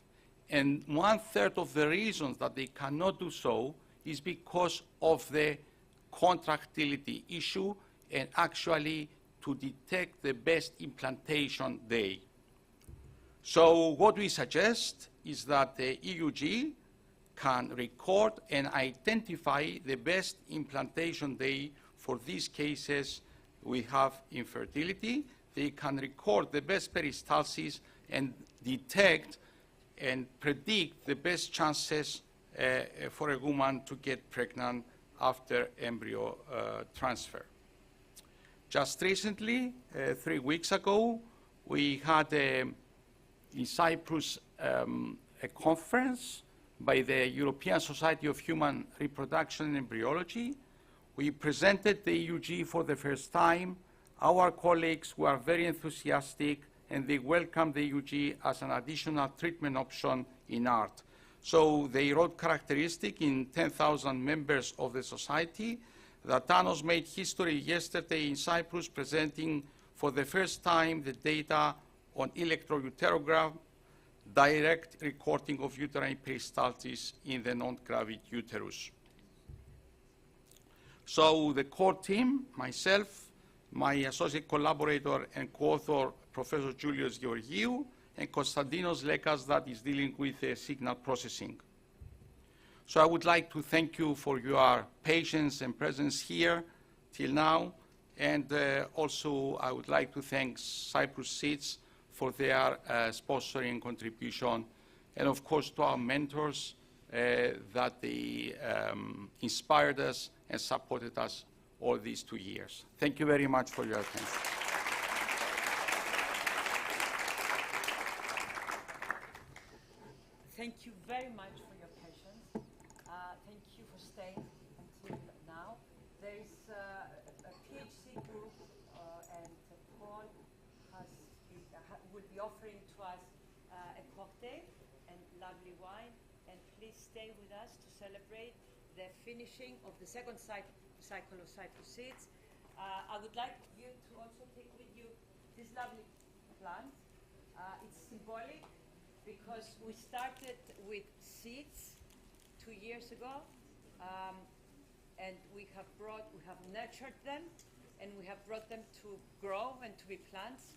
And 1/3 of the reasons that they cannot do so is because of the contractility issue and actually to detect the best implantation day. So what we suggest is that the EUG can record and identify the best implantation day for these cases we have infertility. They can record the best peristalsis and detect and predict the best chances for a woman to get pregnant after embryo transfer. Just recently, 3 weeks ago, we had in Cyprus a conference by the European Society of Human Reproduction and Embryology. We presented the EUG for the first time. Our colleagues were very enthusiastic, and they welcomed the EUG as an additional treatment option in ART. So they wrote characteristic in 10,000 members of the society. That Thanos made history yesterday in Cyprus, presenting for the first time the data on Electro Euterogram, direct recording of uterine peristalsis in the non-gravid uterus. So the core team, myself, my associate collaborator and co-author, Professor Julius Georgiou, and Konstantinos Lekas, that is dealing with signal processing. So I would like to thank you for your patience and presence here till now. And also I would like to thank Cyprus Seeds for their sponsoring contribution. And of course to our mentors that they inspired us and supported us all these 2 years. Thank you very much for your attention. Thank you very much for your patience. Thank you. will be offering to us a cocktail and lovely wine. And please stay with us to celebrate the finishing of the second cycle of Cyprus seeds. I would like you to also take with you this lovely plant. It's symbolic because we started with seeds 2 years ago, and we have nurtured them, and we have brought them to grow and to be plants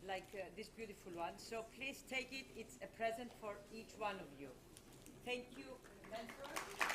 like this beautiful one. So please take it. It's a present for each one of you. Thank you, mentors.